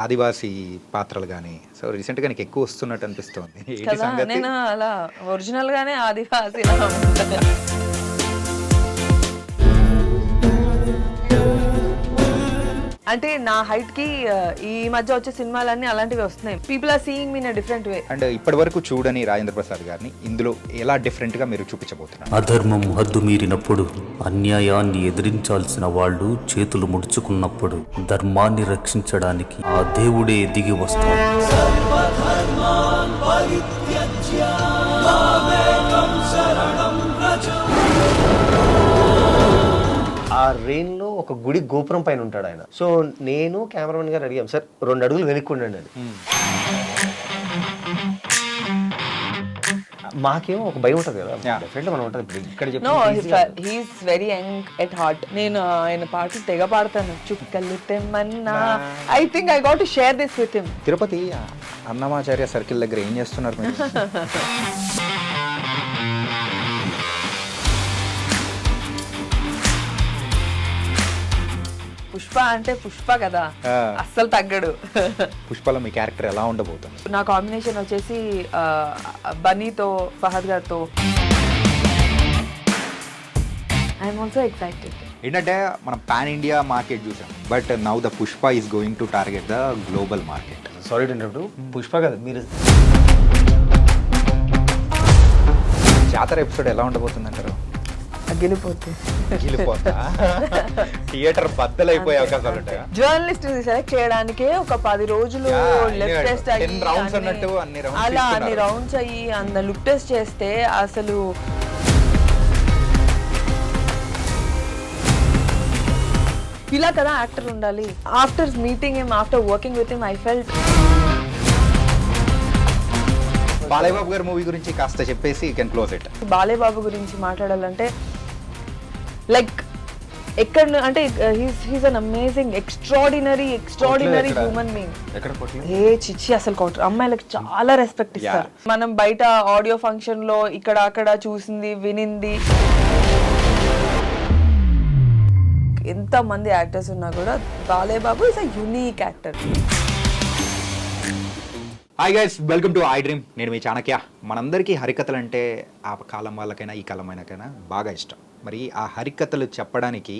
ఆదివాసీ పాత్రలు కానీ సో రీసెంట్గా నీకు ఎక్కువ వస్తున్నట్టు అనిపిస్తుంది. ఏంటి కదా సంగతి? నేను అలా ఒరిజినల్ గానే ఆదివాసిలా ఉంటా. అంటే నా హైట్ కి ఈ మధ్య వచ్చే సినిమాలన్నీ అలాంటివి వస్తున్నాయి. People are seeing me in a different way. And ఇప్పటి వరకు చూడని రాజేంద్ర ప్రసాద్ గారిని ఇందులో ఎలా డిఫరెంట్ గా మీరు చూపించబోతున్నారు? అధర్మం హద్దు మీరినప్పుడు, అన్యాయాన్ని ఎదిరించాల్సిన వాళ్ళు చేతులు ముడుచుకున్నప్పుడు ధర్మాన్ని రక్షించడానికి ఆ దేవుడే దిగి వస్తాడు. ఆ రెయిన్లో ఒక గుడి గోపురం పైన ఉంటాడు ఆయన. సో నేను కెమెరామెన్ గారు అడిగాం, సార్ 2 అడుగులు వెనక్కుండండి అని. మాకేమో ఒక భయం ఉంటుంది కదా, డెఫినెట్లీ మనం ఉంటుంది. ఇప్పుడు ఇక్కడ no he's very young at heart. నేను ఆయన పాటలు తెగ పాడతాను. చుక్కలు తెమ్మన్నా. I think I got to share this with him. Tirupati Annamacharya circle దగ్గర ఏం చేస్తున్నారు మీరు? పుష్ప అంటే పుష్ప కదా, అస్సలు తగ్గడు. పుష్పలో మీ క్యారెక్టర్ ఎలా ఉండబోతుంది? నా కాంబినేషన్ వచ్చేసి బన్నీతో, ఫహద్ గారితో. I'm also excited. ఏంటంటే మనం పాన్ ఇండియా మార్కెట్ చూసాం, but now the Pushpa is going to target the global market. Sorry to Pushpa కదా మీరు. జాతర ఎపిసోడ్ ఎలా ఉండబోతుంది అంటారు? థియేటర్ బద్దలైపోయే అవకాశాలు ఉంటాయా? జర్నలిస్ట్ సెలెక్ట్ చేయడానికే ఒక 10 రోజులు లుక్ టెస్ట్ అయ్యి అలా అన్ని రౌండ్స్ అయ్యి అన్న లుక్ టెస్ట్ చేస్తే అసలు ఇలా కదా యాక్టర్ ఉండాలి. After meeting him, after working with him, I felt. Balayya Babu గారి మూవీ గురించి కాస్త చెప్పేసి you can close it. Balayya Babu గురించి మాట్లాడాలంటే లైక్ ఎక్కడ అంటే he's an amazing extraordinary human being. ఏ చిచ్చి అసలు అమ్మాయిలకు చాలా రెస్పెక్ట్ ఇస్తారు. మనం బయట ఆడియో ఫంక్షన్ లో ఇక్కడ అక్కడ చూసింది వినింది, ఎంత మంది యాక్టర్స్ ఉన్నా కూడా Balayya Babu is a unique actor. Hi guys, welcome to iDream. నేను మీ చాణక్య. మనందరికీ హరికథలు అంటే ఆ కాలం వాళ్ళకైనా ఈ కాలం అయినాకైనా బాగా ఇష్టం. మరి ఆ హరికథలు చెప్పడానికి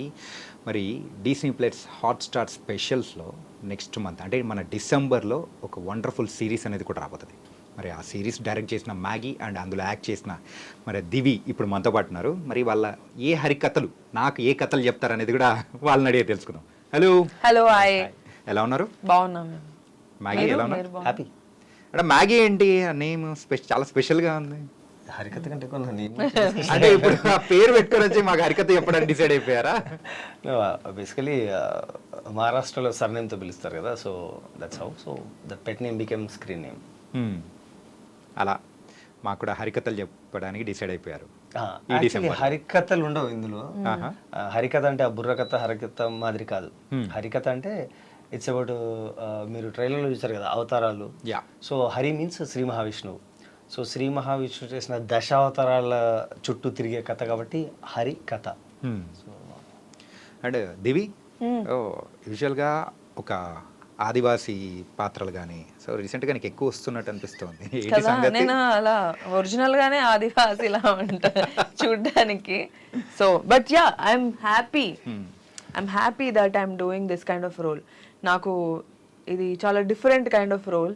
మరి డిస్నీ ప్లస్ హాట్స్టార్ స్పెషల్స్లో నెక్స్ట్ మంత్ అంటే మన డిసెంబర్లో ఒక వండర్ఫుల్ సిరీస్ అనేది కూడా రాబోతుంది. మరి ఆ సిరీస్ డైరెక్ట్ చేసిన మ్యాగీ అండ్ అందులో యాక్ట్ చేసిన మరి దివి ఇప్పుడు మనతో పాటు ఉన్నారు. మరి వాళ్ళ ఏ హరికథలు, నాకు ఏ కథలు చెప్తారనేది కూడా వాళ్ళని అడిగే తెలుసుకుందాం. హలో హాయ్, ఎలా ఉన్నారు? బాగున్నాం. మ్యాగీ ఎలా ఉన్నారు? హ్యాపీ. అంటే మ్యాగీ ఏంటి నేమ్ చాలా స్పెషల్గా ఉంది. హరికథ కంటే అంటే ఇప్పుడు ఆ పేరు పెట్టుకొని వచ్చి మాకు హరికథ చెప్పడానికి డిసైడ్ అయిపోయారా? బేసికలీ మహారాష్ట్రలో సర్నేమ్తో పిలుస్తారు కదా, so that's how. So that pet name became screen name. అలా మాకు కూడా హరికథలు చెప్పడానికి డిసైడ్ అయిపోయారు. హరికథలు ఉండవు ఇందులో. హరికథ అంటే ఆ బుర్రకథ హరికథ మాదిరి కాదు. హరికథ అంటే ఇట్స్ అబౌట్, మీరు ట్రైలర్లో చూసారు కదా అవతారాలు. సో హరి మీన్స్ శ్రీ మహావిష్ణువు. సో శ్రీ మహావిష్ణువు చేసిన దశావతారాల చుట్టూ తిరిగే కథ కాబట్టి హరి కథ. అండ్ దివి యూజువల్గా ఒక ఆదివాసీ పాత్రలు కానీ సో రీసెంట్గా నీకు ఎక్కువ వస్తున్నట్టు అనిపిస్తుంది. కదా నేను అలా ఒరిజినల్ గానే ఆదివాసిలా ఉంటా చూడ్డానికి. So but yeah I'm happy that I'm doing this kind of role. నాకు ఇది చాలా డిఫరెంట్ కైండ్ ఆఫ్ రోల్.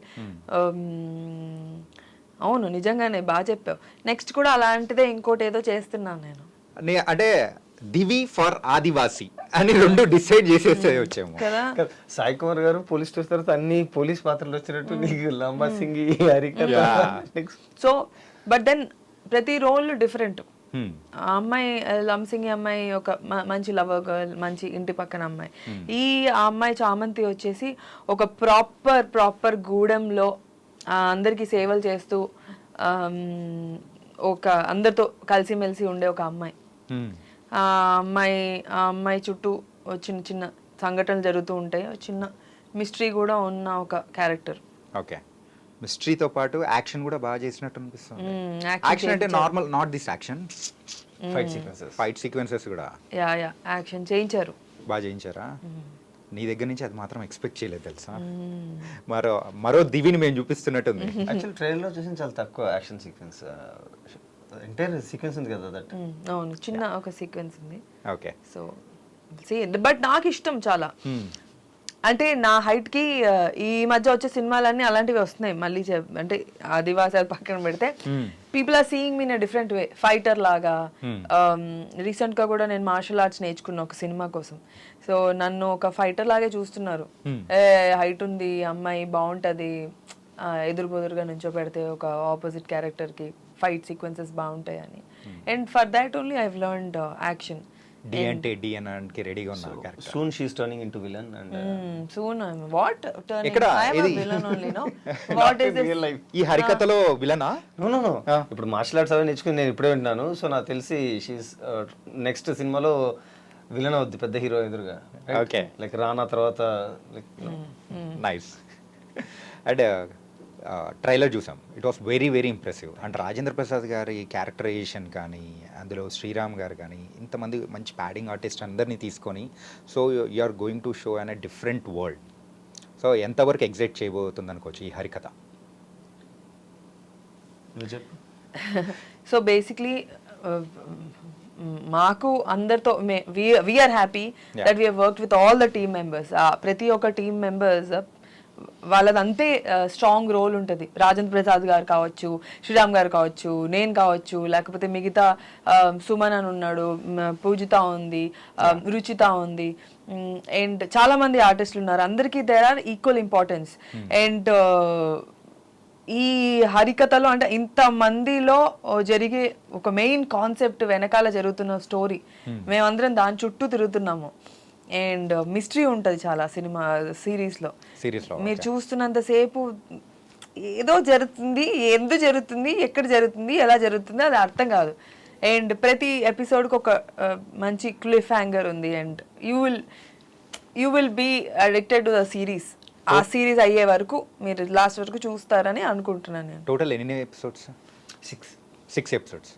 అవును, నిజంగానే బాగా చెప్పావు. నెక్స్ట్ కూడా అలాంటిదే ఇంకోటి ఏదో చేస్తున్నాను నేను. అంటే దివి ఫర్ ఆదివాసి అని 2 డిసైడ్ చేసేసే వచ్చాము కదా. సాయి కుమార్ గారు పోలీస్ స్టేషన్ తర్వాత అన్ని పోలీస్ పాత్రలు వచ్చినట్టు నీకు లంబా సింగి హరికథ. సో బట్ దెన్ ప్రతి రోల్ డిఫరెంట్. ఆ అమ్మాయి లంసింగి అమ్మాయి ఒక మంచి లవర్ గర్ల్, మంచి ఇంటి పక్కన అమ్మాయి. ఈ అమ్మాయి చామంతి వచ్చేసి ఒక ప్రాపర్ గూడెంలో అందరికి సేవలు చేస్తూ ఒక అందరితో కలిసిమెలిసి ఉండే ఒక అమ్మాయి. ఆ అమ్మాయి చుట్టూ చిన్న చిన్న సంఘటనలు జరుగుతూ ఉంటాయి. చిన్న మిస్టరీ కూడా ఉన్న ఒక క్యారెక్టర్. ఓకే, మిస్టరీతో పాటు యాక్షన్ కూడా బాగా చేసినట్టు అనిపిస్తుంది. యాక్షన్ అంటే normal, not this action, fight sequences కూడా యా యాక్షన్ చేయించారు, బాగా చేయించారా? నీ దగ్గర నుంచి అది మాత్రం ఎక్స్పెక్ట్ చేయలేదు తెలుసా. మరో దివిని మేము చూపిస్తున్నట్టుంది. యాక్చువల్ ట్రైలర్లో చూసిన చాలా తక్కువ యాక్షన్ సీక్వెన్స్, ఎంటైర్ సీక్వెన్స్ ఉంది కదా దట్. అవును, చిన్న ఒక సీక్వెన్స్ ఉంది. ఓకే. సో బట్ నాకు ఇష్టం చాలా. అంటే నా హైట్ కి ఈ మధ్య వచ్చే సినిమాలన్నీ అలాంటివి వస్తున్నాయి మళ్ళీ. అంటే ఆదివాసాలు పక్కన పెడితే people are seeing me in a different way, fighter లాగా. రీసెంట్ గా కూడా నేను మార్షల్ ఆర్ట్స్ నేర్చుకున్న ఒక సినిమా కోసం. సో నన్ను ఒక ఫైటర్ లాగే చూస్తున్నారు. హైట్ ఉంది అమ్మాయి, బాగుంటది, ఎదురు బొదురుగా నుంచో పెడితే ఒక ఆపోజిట్ క్యారెక్టర్ కి ఫైట్ సీక్వెన్సెస్ బాగుంటాయి అని. And for that only I have learned action. డి అంటే డి అనడానికి రెడీగా ఉన్నారు character. Soon she is turning into villain and soon what turning ఇక్కడ ఐ యామ్ ఇది a villain only, no? What is this? ఈ హరికథలో విలనా? నో ఇప్పుడు మార్షల్ ఆర్ట్స్ అవి నేర్చుకుని నేను ఇప్పుడే వింటున్నాను. సో నాకు తెలిసి షీఈస్ నెక్స్ట్ సినిమాలో విలన్ అవుద్ది పెద్ద హీరో ఎదురుగా. ఓకే. లైక్ రానా తర్వాత లైక్ నైస్. అండ్ ట్రైలర్ చూసాం, it was very very impressive. And Rajendra Prasad గారి క్యారెక్టరైజేషన్ కానీ, అందులో శ్రీరామ్ గారు కానీ, ఇంతమంది మంచి ప్యాడింగ్ ఆర్టిస్ట్ అందరినీ తీసుకొని, so you are going to show on a different world. So ఎంతవరకు ఎగ్జైట్ చేయబోతుంది అనుకోవచ్చు ఈ హరికథ? సో బేసిక్లీ మాకు అందరితో we're happy that we worked with all the team members. ప్రతి ఒక్క టీమ్ మెంబర్స్ వాళ్ళది అంతే స్ట్రాంగ్ రోల్ ఉంటుంది. రాజేంద్ర ప్రసాద్ గారు కావచ్చు, శ్రీరామ్ గారు కావచ్చు, నేను కావచ్చు, లేకపోతే మిగతా సుమన్ అని ఉన్నాడు, పూజిత ఉంది, రుచిత ఉంది, అండ్ చాలా మంది ఆర్టిస్టులు ఉన్నారు. అందరికీ there are equal importance. And ఈ హరికథలో అంటే ఇంత మందిలో జరిగే ఒక మెయిన్ కాన్సెప్ట్ వెనకాల జరుగుతున్న స్టోరీ, మేమందరం దాని చుట్టూ తిరుగుతున్నాము. అండ్ మిస్టరీ ఉంటుంది చాలా సినిమా సిరీస్లో. మీరు చూస్తున్నంతసేపు ఏదో జరుగుతుంది, ఎందుకు జరుగుతుంది, ఎక్కడ జరుగుతుంది, ఎలా జరుగుతుంది అది అర్థం కాదు. అండ్ ప్రతి ఎపిసోడ్కి ఒక మంచి క్లిఫ్ హ్యాంగర్ ఉంది. And you will be addicted to the series. ఆ సిరీస్ అయ్యే వరకు మీరు లాస్ట్ వరకు చూస్తారని అనుకుంటున్నాను నేను. టోటల్ ఎన్ని ఎపిసోడ్స్? 6 ఎపిసోడ్స్.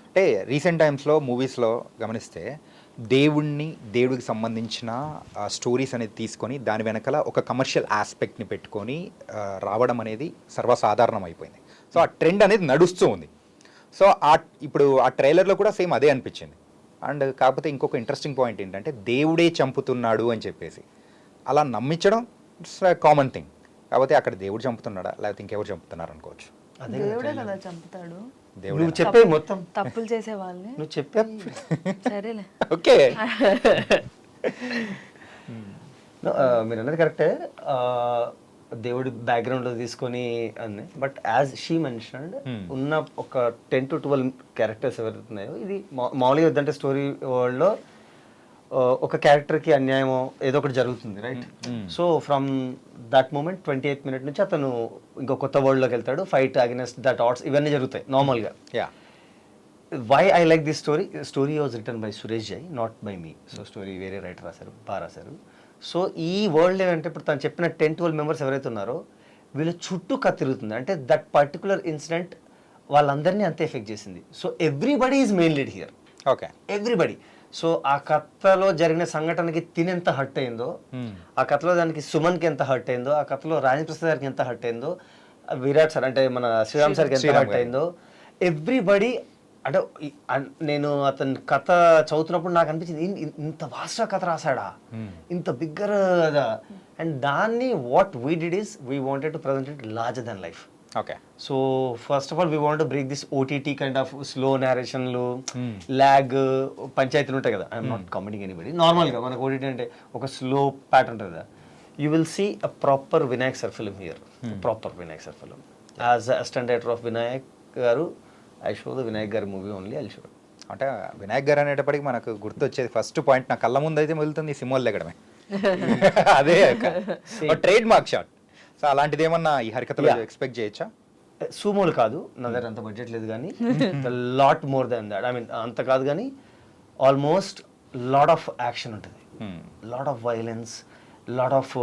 అంటే రీసెంట్ టైమ్స్లో మూవీస్లో గమనిస్తే దేవుడికి సంబంధించిన స్టోరీస్ అనేది తీసుకొని దాని వెనకాల ఒక కమర్షియల్ ఆస్పెక్ట్ని పెట్టుకొని రావడం అనేది సర్వసాధారణం అయిపోయింది. సో ఆ ట్రెండ్ అనేది నడుస్తూ ఉంది. సో ఇప్పుడు ఆ ట్రైలర్లో కూడా సేమ్ అదే అనిపించింది. అండ్ కాకపోతే ఇంకొక ఇంట్రెస్టింగ్ పాయింట్ ఏంటంటే దేవుడే చంపుతున్నాడు అని చెప్పేసి అలా నమ్మించడం ఇట్స్ కామన్ థింగ్. కాకపోతే అక్కడ దేవుడు చంపుతున్నాడా లేకపోతే ఇంకెవరు చంపుతున్నారు అనుకోవచ్చు. దేవుడే కదా చంపుతాడు. నువ్వు చెప్పే మొత్తం తప్పులు చేసే వాళ్ళని నువ్వు చెప్పే సరేలే. ఓకే. మీరు అన్నది కరెక్టే, దేవుడి బ్యాక్గ్రౌండ్లో తీసుకొని అన్నీ. బట్ యాజ్ షీ మెన్షన్డ్ ఉన్న ఒక 10 to 12 క్యారెక్టర్స్ ఎవరున్నాయో, ఇది మామూలుగా వద్దంటే స్టోరీ వరల్డ్లో ఒక క్యారెక్టర్కి అన్యాయమో ఏదో ఒకటి జరుగుతుంది, right? So from that moment 28th minute నుంచి అతను ఇంకో కొత్త వరల్డ్లోకి వెళ్తాడు. ఫైట్ అగెన్స్ట్ దట్ ఆర్ట్స్ ఇవన్నీ జరుగుతాయి నార్మల్గా. Why I like this story was written by Suresh Jai, not by me. So story వేరే రైటర్ రాశారు, బాగా రాశారు. సో ఈ వరల్డ్ ఏంటంటే ఇప్పుడు తను చెప్పిన 10-12 members ఎవరైతే ఉన్నారో వీళ్ళ చుట్టూ కథ తిరుగుతుంది. అంటే దట్ పర్టికులర్ ఇన్సిడెంట్ వాళ్ళందరినీ అంతే ఎఫెక్ట్ చేసింది. So everybody is main lead here. Okay. Everybody. So ఆ కథలో జరిగిన సంఘటనకి తినెంత హర్ట్ అయిందో, ఆ కథలో దానికి సుమన్కి ఎంత హర్ట్ అయిందో, ఆ కథలో రాజేంద్ర ప్రసాద్ గారికి ఎంత హర్ట్ అయిందో, విరాట్ సార్ అంటే మన శ్రీరామ్ సార్కి ఎంత హర్ట్ అయిందో, ఎవ్రీబడి. అంటే నేను అతని కథ చదువుతున్నప్పుడు నాకు అనిపించింది ఇంత వాస్ట్గా కథ రాశాడా, ఇంత బిగ్గర్. అండ్ దాన్ని what we did is we wanted to present it larger than life. Okay. So first of all we want to break this OTT kind of slow నేరేషన్లు, ల్యాగ్ పంచాయతీలు ఉంటాయి కదా. I'm not commenting anybody. నార్మల్గా మనకు OTT అంటే ఒక slow pattern ఉంటుంది కదా. You will see a proper Vinayak sir film here. Proper Vinayak sir film. As assistant director of Vinayak గారు, ఐ షో ద వినాయక్ గారి మూవీ ఓన్లీ. I show. అంటే వినాయక్ గారు అనేటప్పటికి మనకు గుర్తొచ్చేది ఫస్ట్ పాయింట్ నా కళ్ళ ముందు అయితే మొదలుతుంది సింహాలు దిగడమే. అదే ట్రేడ్ మార్క్ షాట్. సో అలాంటిది ఏమన్నా ఈ హరికథలో ఎక్స్పెక్ట్ చేయొచ్చా? సూమోలు కాదు, నా దగ్గర అంత బడ్జెట్ లేదు, కానీ lot more than that. I mean అంత కాదు కానీ ఆల్మోస్ట్ లాట్ ఆఫ్ యాక్షన్ ఉంటుంది, lot of violence, lot of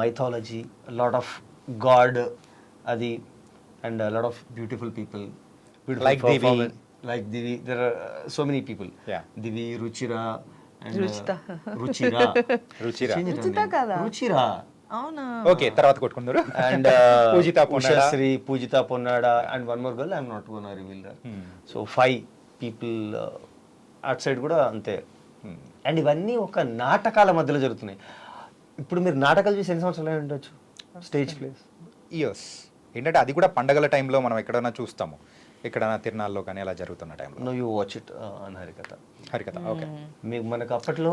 mythology, lot of god అది, and lot of beautiful people. Like Divi. Like Divi, there are so many people. Yeah. Divi, Ruchira, And, Ruchitha. Ruchira Ruchira. Change it Ruchitha name. కదా? రుచిరా. అవునా? Okay, తర్వాత కొట్టుకుందరు. And Poojitha Ponnada. Ushasri, Poojitha Ponnada, and one more girl, I'm not gonna reveal that. So 5 people అటు side కూడా అంతే. And ఇవన్నీ ఒక నాటకాల మధ్యలో జరుగుతున్నాయి. ఇప్పుడు మీరు నాటకాలు చూసి ఎన్ని సంవత్సరాలు ఉండొచ్చు? స్టేజ్ ప్లేస్ ఇయర్స్ ఏంటంటే అది కూడా పండగల టైంలో మనం ఎక్కడైనా చూస్తాము, ఎక్కడైనా తిరునాళ్ళలో కానీ అలా జరుగుతున్న టైంలో. No you watch it on Harikatha. Harikatha, okay. మీకు మనకు అప్పట్లో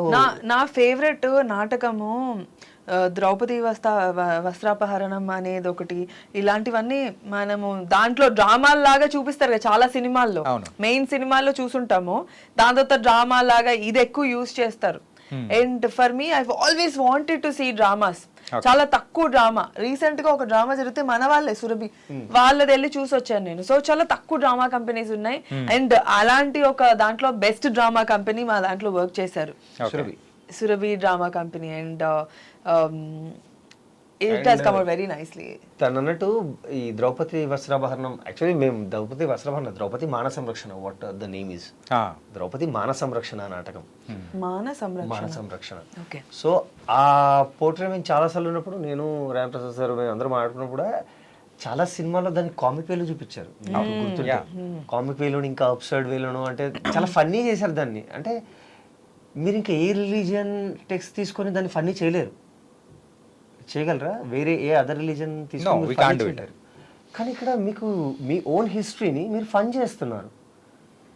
నా ఫేవరెట్ నాటకము ద్రౌపది వస్త్రాపహరణం అనేది ఒకటి. ఇలాంటివన్నీ మనము దాంట్లో డ్రామాల్లాగా చూపిస్తారు కదా చాలా సినిమాల్లో, మెయిన్ సినిమాల్లో చూసుంటాము. దాని తర్వాత డ్రామాలాగా ఇది ఎక్కువ యూజ్ చేస్తారు. And for me I always wanted to see dramas. చాలా తక్కువ డ్రామా. రీసెంట్ గా ఒక డ్రామా జరిగితే మన వాళ్ళే సురభి వాళ్ళది వెళ్ళి చూసి వచ్చాను నేను. సో చాలా తక్కువ డ్రామా కంపెనీస్ ఉన్నాయి. అండ్ అలాంటి ఒక దాంట్లో బెస్ట్ డ్రామా కంపెనీ మా దాంట్లో వర్క్ చేశారు, Surabhi drama company. And it has come out very nicely. తను అన్నట్టు ఈ ద్రౌపది వస్త్రాభరణం, యాక్చువల్లీ మేము Draupadi Mana Samrakshana, what the name is Draupadi Mana Samrakshana నాటకం. మాన సంరక్షణ. సో ఆ పోర్ట్రే మేము చాలాసార్లు ఉన్నప్పుడు, నేను రామప్రసాద్ సార్ మేము అందరూ మాట్లాడుకున్నప్పుడు చాలా సినిమాల్లో దాన్ని కామిక్ వేలో చూపించారు. నాకు గుర్తుంటే కామిక్ వేలోను, ఇంకా అప్సర్డ్ వేలోను, అంటే చాలా ఫన్నీ చేశారు దాన్ని. అంటే మీరు ఇంకా ఏ రిలీజియన్ టెక్స్ట్ తీసుకొని దాన్ని ఫన్నీ చేయగలరా? వేరే ఏ అదర్ రిలీజన్ తీసుకొని కానీ ఇక్కడ మీకు మీ ఓన్ హిస్టరీని మీరు ఫన్ చేస్తున్నారు.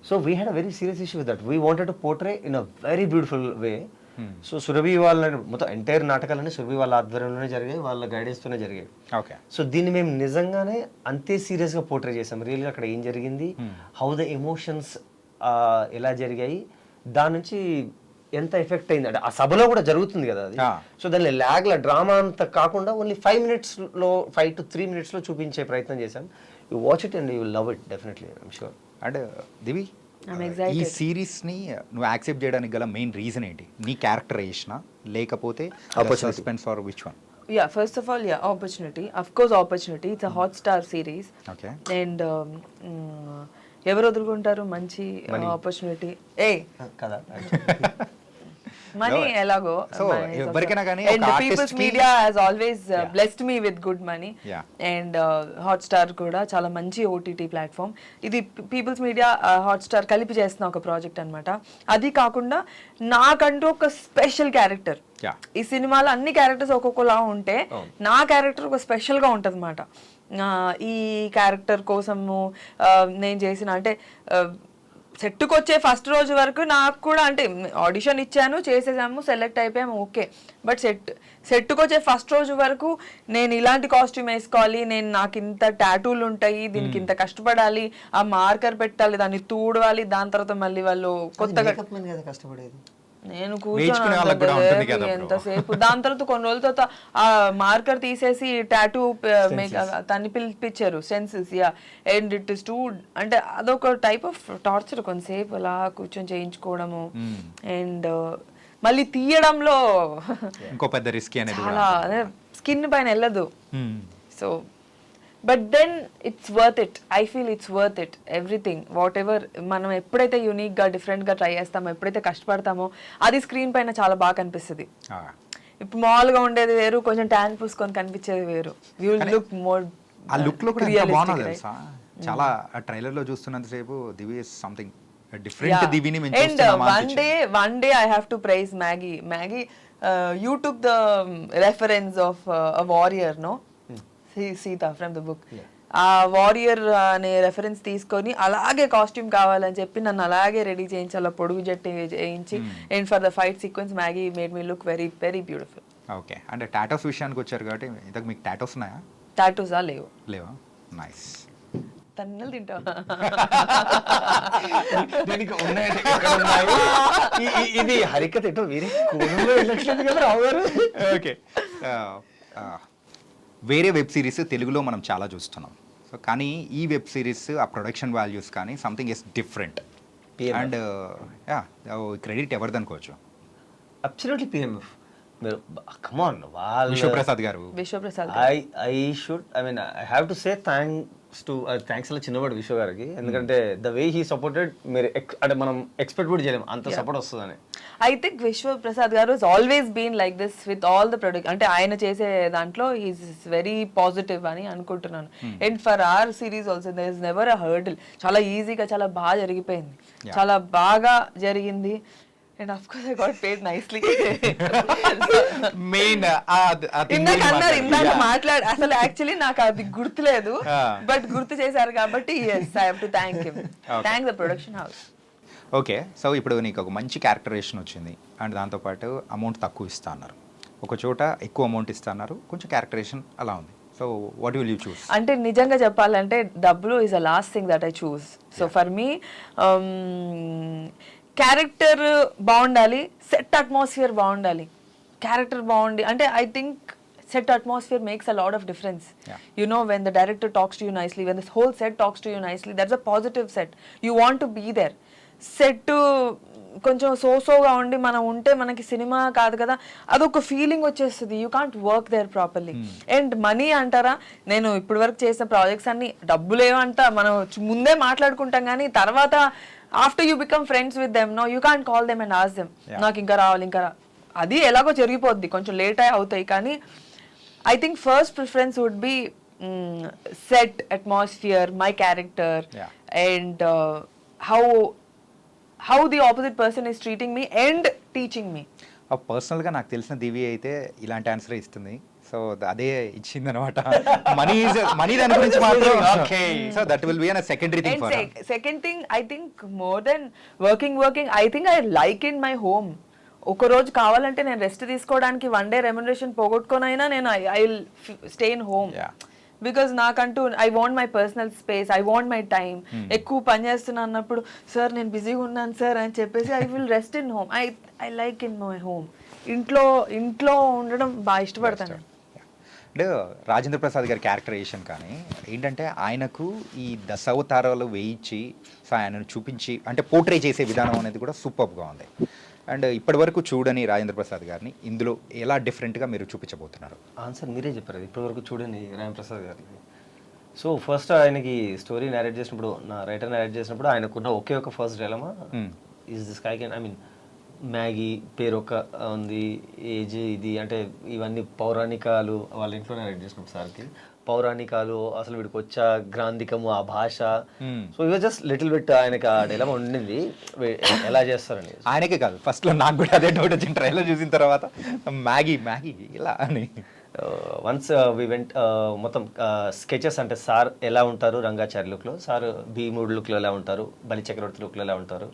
So we had a very serious issue with that. We wanted to portray in a very beautiful way. So Surabhi వాళ్ళ మొత్తం ఎంటైర్ నాటకాలన్నీ సురభి వాళ్ళ ఆధ్వర్యంలోనే జరిగాయి, వాళ్ళ గైడెన్స్తోనే జరిగాయి. ఓకే. సో దీన్ని మేము నిజంగానే అంతే సీరియస్గా పోర్ట్రే చేసాం. రియల్గా అక్కడ ఏం జరిగింది, హౌ ద ఎమోషన్స్ ఎలా జరిగాయి, దాని నుంచి ఎంత ఎఫెక్ట్ అయింది. అంటే ఆ సభలో కూడా జరుగుతుంది కదా అది. సో దాన్ని ల్యాగ్ల డ్రామా అంతా కాకుండా ఓన్లీ 5 to 3 minutes లో చూపించే ప్రయత్నం చేశాం. You watch it and you will love it definitely, I'm sure. And Divi, ఈ సిరీస్ ని నువ్వు యాక్సెప్ట్ చేయడానికి గల మెయిన్ రీజన్ ఏంటి? నీ క్యారెక్టరైజేషన్ లేకపోతే suspense or which one? Yeah, first of all, opportunity. Of course, opportunity. It's a Hotstar series. Okay. And ఎవరు వదులుకుంటారు మంచి ఆపర్చునిటీ? కదా మనీ ఎలాగో. సో ఎవరికైనా కానీ and People's Media has always blessed me with good money. And Hotstar కూడా చాలా మంచి OTT platform. ఇది పీపుల్స్ మీడియా హాట్స్టార్ కలిపి చేస్తున్న ఒక ప్రాజెక్ట్ అన్నమాట. అది కాకుండా నాకంటూ ఒక స్పెషల్ క్యారెక్టర్. ఈ సినిమాలో అన్ని క్యారెక్టర్స్ ఒక్కొక్కలా ఉంటే నా క్యారెక్టర్ ఒక స్పెషల్ గా ఉంటది అన్నమాట. ఈ క్యారెక్టర్ కోసము నేను చేసిన, అంటే సెట్కి వచ్చే ఫస్ట్ రోజు వరకు నాకు కూడా, అంటే ఆడిషన్ ఇచ్చాను, చేసేసాము, సెలెక్ట్ అయిపోయాము, ఓకే. బట్ సెట్కి వచ్చే ఫస్ట్ రోజు వరకు నేను ఇలాంటి కాస్ట్యూమ్ వేసుకోవాలి, నాకు ఇంత టాటూలు ఉంటాయి, దీనికి ఇంత కష్టపడాలి, ఆ మార్కర్ పెట్టాలి, దాన్ని తూడవాలి, దాని తర్వాత మళ్ళీ వాళ్ళు కొత్తగా కష్టపడేది నేను కూర్చొని ఎంతసేపు. దాని తర్వాత కొన్ని రోజుల తర్వాత ఆ మార్కర్ తీసేసి టాటూ తన్ని పిలిపించారు, senses. And it is too, అంటే అదొక టైప్ ఆఫ్ టార్చర్. కొంతసేపు అలా కూర్చొని చేయించుకోవడము. అండ్ మళ్ళీ తీయడంలో ఇంకో పెద్ద రిస్క్ అనేది చాలా, స్కిన్ పైన వెళ్ళదు. So but then it's worth it. I feel it's worth it. Everything, whatever మనం ఎప్పుడైతే యూనిక్గా డిఫరెంట్గా ట్రై చేస్తామో, ఎప్పుడైతే కష్టపడతామో, అది స్క్రీన్ పైన చాలా బాగా కనిపిస్తుంది. ఇప్పుడు మామూలుగా ఉండేది వేరు, కొంచెం ట్యాన్ పూసుకొని కనిపించేది వేరు. You look more. ఆ లుక్ లో కూడా ఎంత బాగున్నది తెలుసా? చాలా ట్రైలర్ లో చూస్తున్నంతసేపు దివి ఇస్ సంథింగ్ డిఫరెంట్. దివిని మేము చూస్తున్నామా అనిపించింది. one day I have to praise Maggie. You took the reference of a warrior, no? Sita from the book. ఆ వారియర్ అనే రెఫరెన్స్ తీసుకొని అలాగే కాస్ట్యూమ్ కావాలని చెప్పి నన్ను అలాగే రెడీ చేయించి, అలా పొడుగు జట్టు చేయించి, and for the fight sequence Maggi made me look very very beautiful. Okay. అంటే టాటోస్ విషయానికి వచ్చారు కాబట్టి, ఇంతకు మీకు టాటోస్ ఉన్నాయా? టాటూసా? లేవా? నైస్. తన్నలు తింటావా? ఇది హరికథ ఎటో వేరే కదా రావు గారు. ఓకే. వేరే వెబ్ సిరీస్ తెలుగులో మనం చాలా చూస్తున్నాం. సో కానీ ఈ వెబ్ సిరీస్ ఆ ప్రొడక్షన్ వాల్యూస్ కానీ something is different. And credit ఎవరిది అనుకోవచ్చు? Absolutely PMF. మీరు కమాన్, వాళ్ళు విశ్వప్రసాద్ గారు. Vishwaprasad, I should, I mean, I have to say thanks thanks అలా చిన్నవాడు విశ్వ గారికి, ఎందుకంటే ద వే హీ సపోర్టెడ్ మీరు అంటే మనం ఎక్స్పెక్ట్ కూడా చేయలేము అంత సపోర్ట్ వస్తుందని. ఐ థింక్ విశ్వ ప్రసాద్ గారు has always been like this with all the product. అంటే ఆయన చేసే దాంట్లో ఈజ్ వెరీ పాజిటివ్ అని అనుకుంటున్నాను. And for our series also there is never a hurdle. చాలా ఈజీగా చాలా బాగా జరిగిపోయింది, చాలా బాగా జరిగింది. And of course I got paid nicely. Main ఇందాక మాట్లాడు అసలు యాక్చువల్లీ నాకు అది గుర్తులేదు, బట్ గుర్తు చేశారు కాబట్టి yes I have to thank him. Thank the production house. Okay, so ఇప్పుడు నీకు ఒక మంచి క్యారెక్టరేషన్ వచ్చింది అండ్ దాంతోపాటు అమౌంట్ తక్కువ ఇస్తా అన్నారు, ఒక చోట ఎక్కువ అమౌంట్ ఇస్తా అన్నారు, కొంచెం క్యారెక్టరేషన్ అలా ఉంది. So what will you choose? అంటే నిజంగా చెప్పాలంటే డబ్బులు is a last thing that I choose. So for me character బాగుండాలి, సెట్ అట్మాస్ఫియర్ బాగుండాలి. క్యారెక్టర్ బాగుండి అంటే I think set atmosphere makes a lot of difference. You know, when the director talks to you nicely, when this whole set talks to you nicely, that's a positive set. You want to be there. Set కొంచెం సోసోగా ఉండి మనం ఉంటే మనకి cinema కాదు కదా, అదొక feeling వచ్చేస్తుంది. You can't work there properly. And money అంటారా, నేను ఇప్పటి వరకు చేసిన ప్రాజెక్ట్స్ అన్ని డబ్బులేమంట మనం ముందే మాట్లాడుకుంటాం, కానీ తర్వాత after you become friends with them no you can't call them and ask them నాకు ఇంకా రావాలి ఇంకా అది ఎలాగో జరిగిపోద్ది, కొంచెం లేట్ అయ్యి అవుతాయి. కానీ I think first preference would be set, atmosphere, my character, and how the opposite person is treating me and teaching me. పర్సనల్గా నాకు తెలిసిన దివ్య అయితే ఇలాంటి ఆన్సర్ ఇస్తుంది. సో అదే ఇచ్చింది అనమాట. మనీ దాని గురించి మాత్రం okay. So that will be an secondary thing for her. Second thing, I think more than working, I think I like in my home. ఒక రోజు కావాలంటే నేను రెస్ట్ తీసుకోవడానికి వన్ డే రెమ్యునరేషన్ పోగొట్టుకోనైనా నేను I will stay in home, because నాకంటూ I want my personal space, I want my time. ఎక్కువ పని చేస్తున్నా అన్నప్పుడు సార్ నేను బిజీగా ఉన్నాను సార్ అని చెప్పేసి I will rest in home. I like in my home. ఇంట్లో ఉండడం బాగా ఇష్టపడతాను. అంటే రాజేంద్ర ప్రసాద్ గారి క్యారెక్టరైజేషన్ కానీ ఏంటంటే ఆయనకు ఈ దశావతారాలు వేయించి సో ఆయనను చూపించి అంటే పోర్ట్రే చేసే విధానం అనేది కూడా సూపర్గా ఉంది. అండ్ ఇప్పటి వరకు చూడని రాజేంద్ర ప్రసాద్ గారిని ఇందులో ఎలా డిఫరెంట్గా మీరు చూపించబోతున్నారు? ఆన్సర్ మీరే చెప్పారు, ఇప్పటి వరకు చూడని రాజేంద్ర ప్రసాద్ గారిని. సో ఫస్ట్ ఆయనకి స్టోరీ నేరేట్ చేసినప్పుడు, నా రైటర్ నేరేట్ చేసినప్పుడు ఆయనకున్న ఒకే ఒక first dilemma is this I can I mean Maggi పేరు ఒక ఉంది, ఏజ్ ఇది అంటే ఇవన్నీ పౌరాణికాలు వాళ్ళ ఇంట్లో నేరేట్ చేసినప్పుడు సార్కి పౌరాణికాలు అసలు వీడికి వచ్చా గ్రాంధికము ఆ భాష. సో ఇవి జస్ట్ లిటిల్ బిట్ ఆయనకి ఆ డైలమా ఉండింది ఎలా చేస్తారని. ఆయనకే కాదు ఫస్ట్లో నాకు కూడా అదే డౌట్ వచ్చింది ట్రైలర్ చూసిన తర్వాత, మ్యాగీ ఇలా అని. వన్స్ వి వెంట్ మొత్తం స్కెచెస్ అంటే సార్ ఎలా ఉంటారు రంగాచారి లుక్లో, సార్ భీముడు లుక్లో ఎలా ఉంటారు, బలి చక్రవర్తి లుక్లో ఎలా ఉంటారు,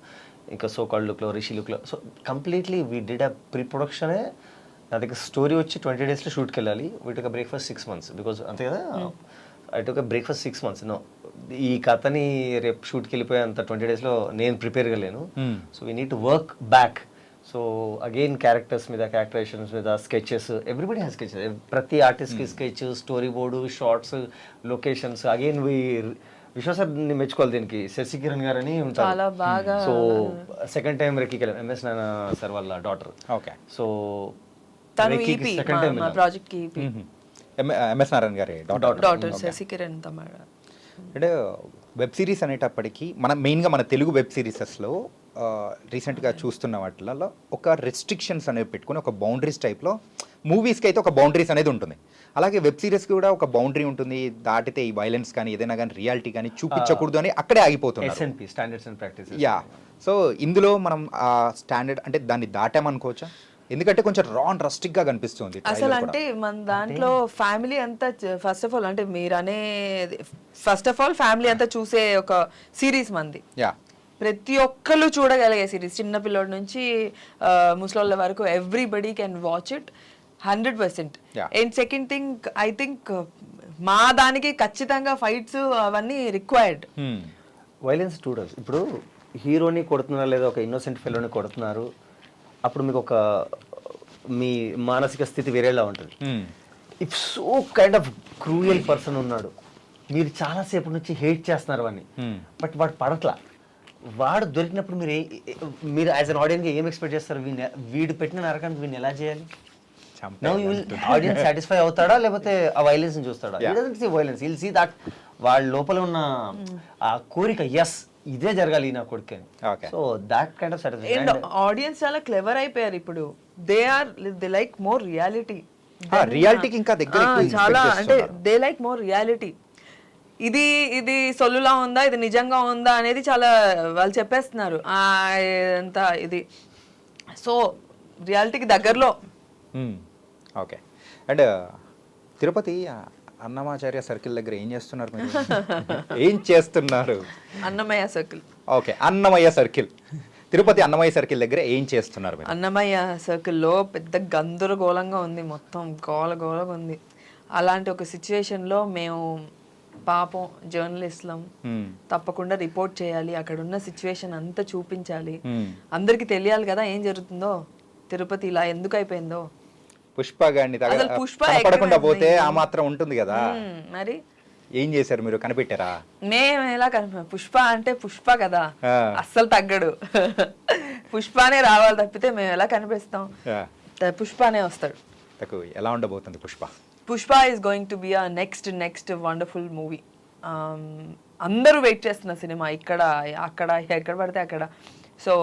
ఇంకా సోకాల్డ్ లుక్లో, రిషి లుక్లో. So completely we did a pre ప్రొడక్షనే. నా దగ్గర స్టోరీ వచ్చి 20 daysలో షూట్కి వెళ్ళాలి. We took breakfast 6 months because అంతే కదా, I took breakfast 6 months. No ఈ కథని రేపు షూట్కి వెళ్ళిపోయేంత 20 daysలో నేను ప్రిపేర్గా లేను. So we need to work back. So again characters మీద, క్యారెక్టరైజేషన్స్ మీద, స్కెచెస్, ఎవ్రీబడి హ్యాస్ స్కెచెస్. ప్రతి ఆర్టిస్ట్కి sketch, story board, shots, locations. Again Vishwa సార్ని మెచ్చుకోవాలి దీనికి. శశి కిరణ్ గారు అని ఉంటారు. So second time recce MS నాన్న సార్ వాళ్ళ daughter. Okay. So project MS Narayana గారి డాటర్ శశి కిరణ్ తమిళ. అంటే వెబ్ సిరీస్ అనేటప్పటికీ మనం మెయిన్గా మన తెలుగు వెబ్ సిరీసెస్లో రీసెంట్గా చూస్తున్న వాటిలలో ఒక రెస్ట్రిక్షన్స్ అనేవి పెట్టుకుని ఒక బౌండరీస్ టైప్లో మూవీస్కి అయితే ఒక బౌండరీస్ అనేది ఉంటుంది, అలాగే వెబ్ సిరీస్కి కూడా ఒక బౌండరీ ఉంటుంది. దాటితే ఈ వైలెన్స్ కానీ ఏదైనా కానీ రియాలిటీ కానీ చూపించకూడదు అని అక్కడే ఆగిపోతుంది. Standards and practices. Yeah. So ఇందులో మనం ఆ స్టాండర్డ్ అంటే దాన్ని దాటామనుకోవచ్చా? ఎందుకంటే కొంచెం రా అండ్ రస్టిక్గా కనిపిస్తుంది అసలు. అంటే మన దాంట్లో ఫ్యామిలీ అంతా ఫస్ట్ ఆఫ్ ఆల్ అంటే మీరు అనే ఫస్ట్ ఆఫ్ ఆల్ ఫ్యామిలీ అంతా చూసే ఒక సిరీస్ మంది. యా. ప్రతి ఒక్కళ్ళు చూడగలిగే సిరీస్, చిన్న పిల్లోడి నుంచి ముసలోళ్ళ వరకు everybody can watch it 100%. And second thing I think మా దానికి ఖచ్చితంగా ఫైట్స్ అవన్నీ రిక్వైర్డ్. వైలెన్స్ స్టూడెంట్స్ ఇప్పుడు హీరోని కొడుతున్నారు లేదా ఒక ఇన్నోసెంట్ ఫెలోని కొడుతున్నారు, అప్పుడు మీకు ఒక మీ మానసిక స్థితి వేరేలా ఉంటుంది. If so kind of cruel person ఉన్నాడు, మీరు చాలాసేపు నుంచి హేట్ చేస్తున్నారు అని, బట్ వాడు పడట్లా, వాడు దొరికినప్పుడు మీరు యాజ్ అన్ ఆడియన్గా ఏం ఎక్స్పెక్ట్ చేస్తారు? వీడు పెట్టిన నరకానికి వీడిని ఎలా చేయాలి? Now you will audience satisfy అవుతాడా లేకపోతే ఆ వైలెన్స్ చూస్తాడా? He doesn't see violence, will see that వాళ్ళ లోపల ఉన్న ఆ కోరిక, ఎస్ ఇదే జరగాలి నా కొడుకు అని. Okay. So that kind of satisfaction. And audience చాలా క్లెవర్ అయిపోయారు ఇప్పుడు. They like more reality. రియాలిటీకి ఇంకా దగ్గర చాలా అంటే దే లైక్ మోర్ రియాలిటీ. ఇది సొల్లులా ఉందా, ఇది నిజంగా ఉందా అనేది చాలా వాళ్ళు చెప్పేస్తున్నారు. అంతా ఇది సో రియాలిటీకి దగ్గరలో. Okay. And Tirupati Annamacharya circle దగ్గర ఏం చేస్తున్నారు మీరు? ఏం చేస్తున్నారు? Annamayya circle. Okay, Annamayya circle, Tirupati Annamayya circle దగ్గర ఏం చేస్తున్నారు మీరు? అన్నమయ్య సర్కిల్లో పెద్ద గందరగోళంగా ఉంది, మొత్తం గోలగా ఉంది. అలాంటి ఒక సిచ్యువేషన్లో మేము పాపం జర్నలిస్ట్లం తప్పకుండా రిపోర్ట్ చేయాలి, అక్కడ ఉన్న సిచ్యువేషన్ అంతా చూపించాలి, అందరికి తెలియాలి కదా ఏం జరుగుతుందో, తిరుపతి ఇలా ఎందుకు అయిపోయిందో. పుష్ప గారిని పడకుండా పోతే ఆ మాత్రం ఉంటుంది కదా. మరి ఏం చేశారు మీరు? కనిపెట్టారా? మేము ఎలా పుష్ప అంటే పుష్ప కదా, అస్సలు తగ్గడు. పుష్పనే రావాలి తప్పితే మేము ఎలా కనిపిస్తాం? పుష్పనే వస్తాడు. ఎలా ఉండబోతుంది Pushpa? Pushpa is going to be a next wonderful movie. అందరూ వెయిట్ చేస్తున్న సినిమా, ఇక్కడ అక్కడ ఎక్కడ పడితే అక్కడ. So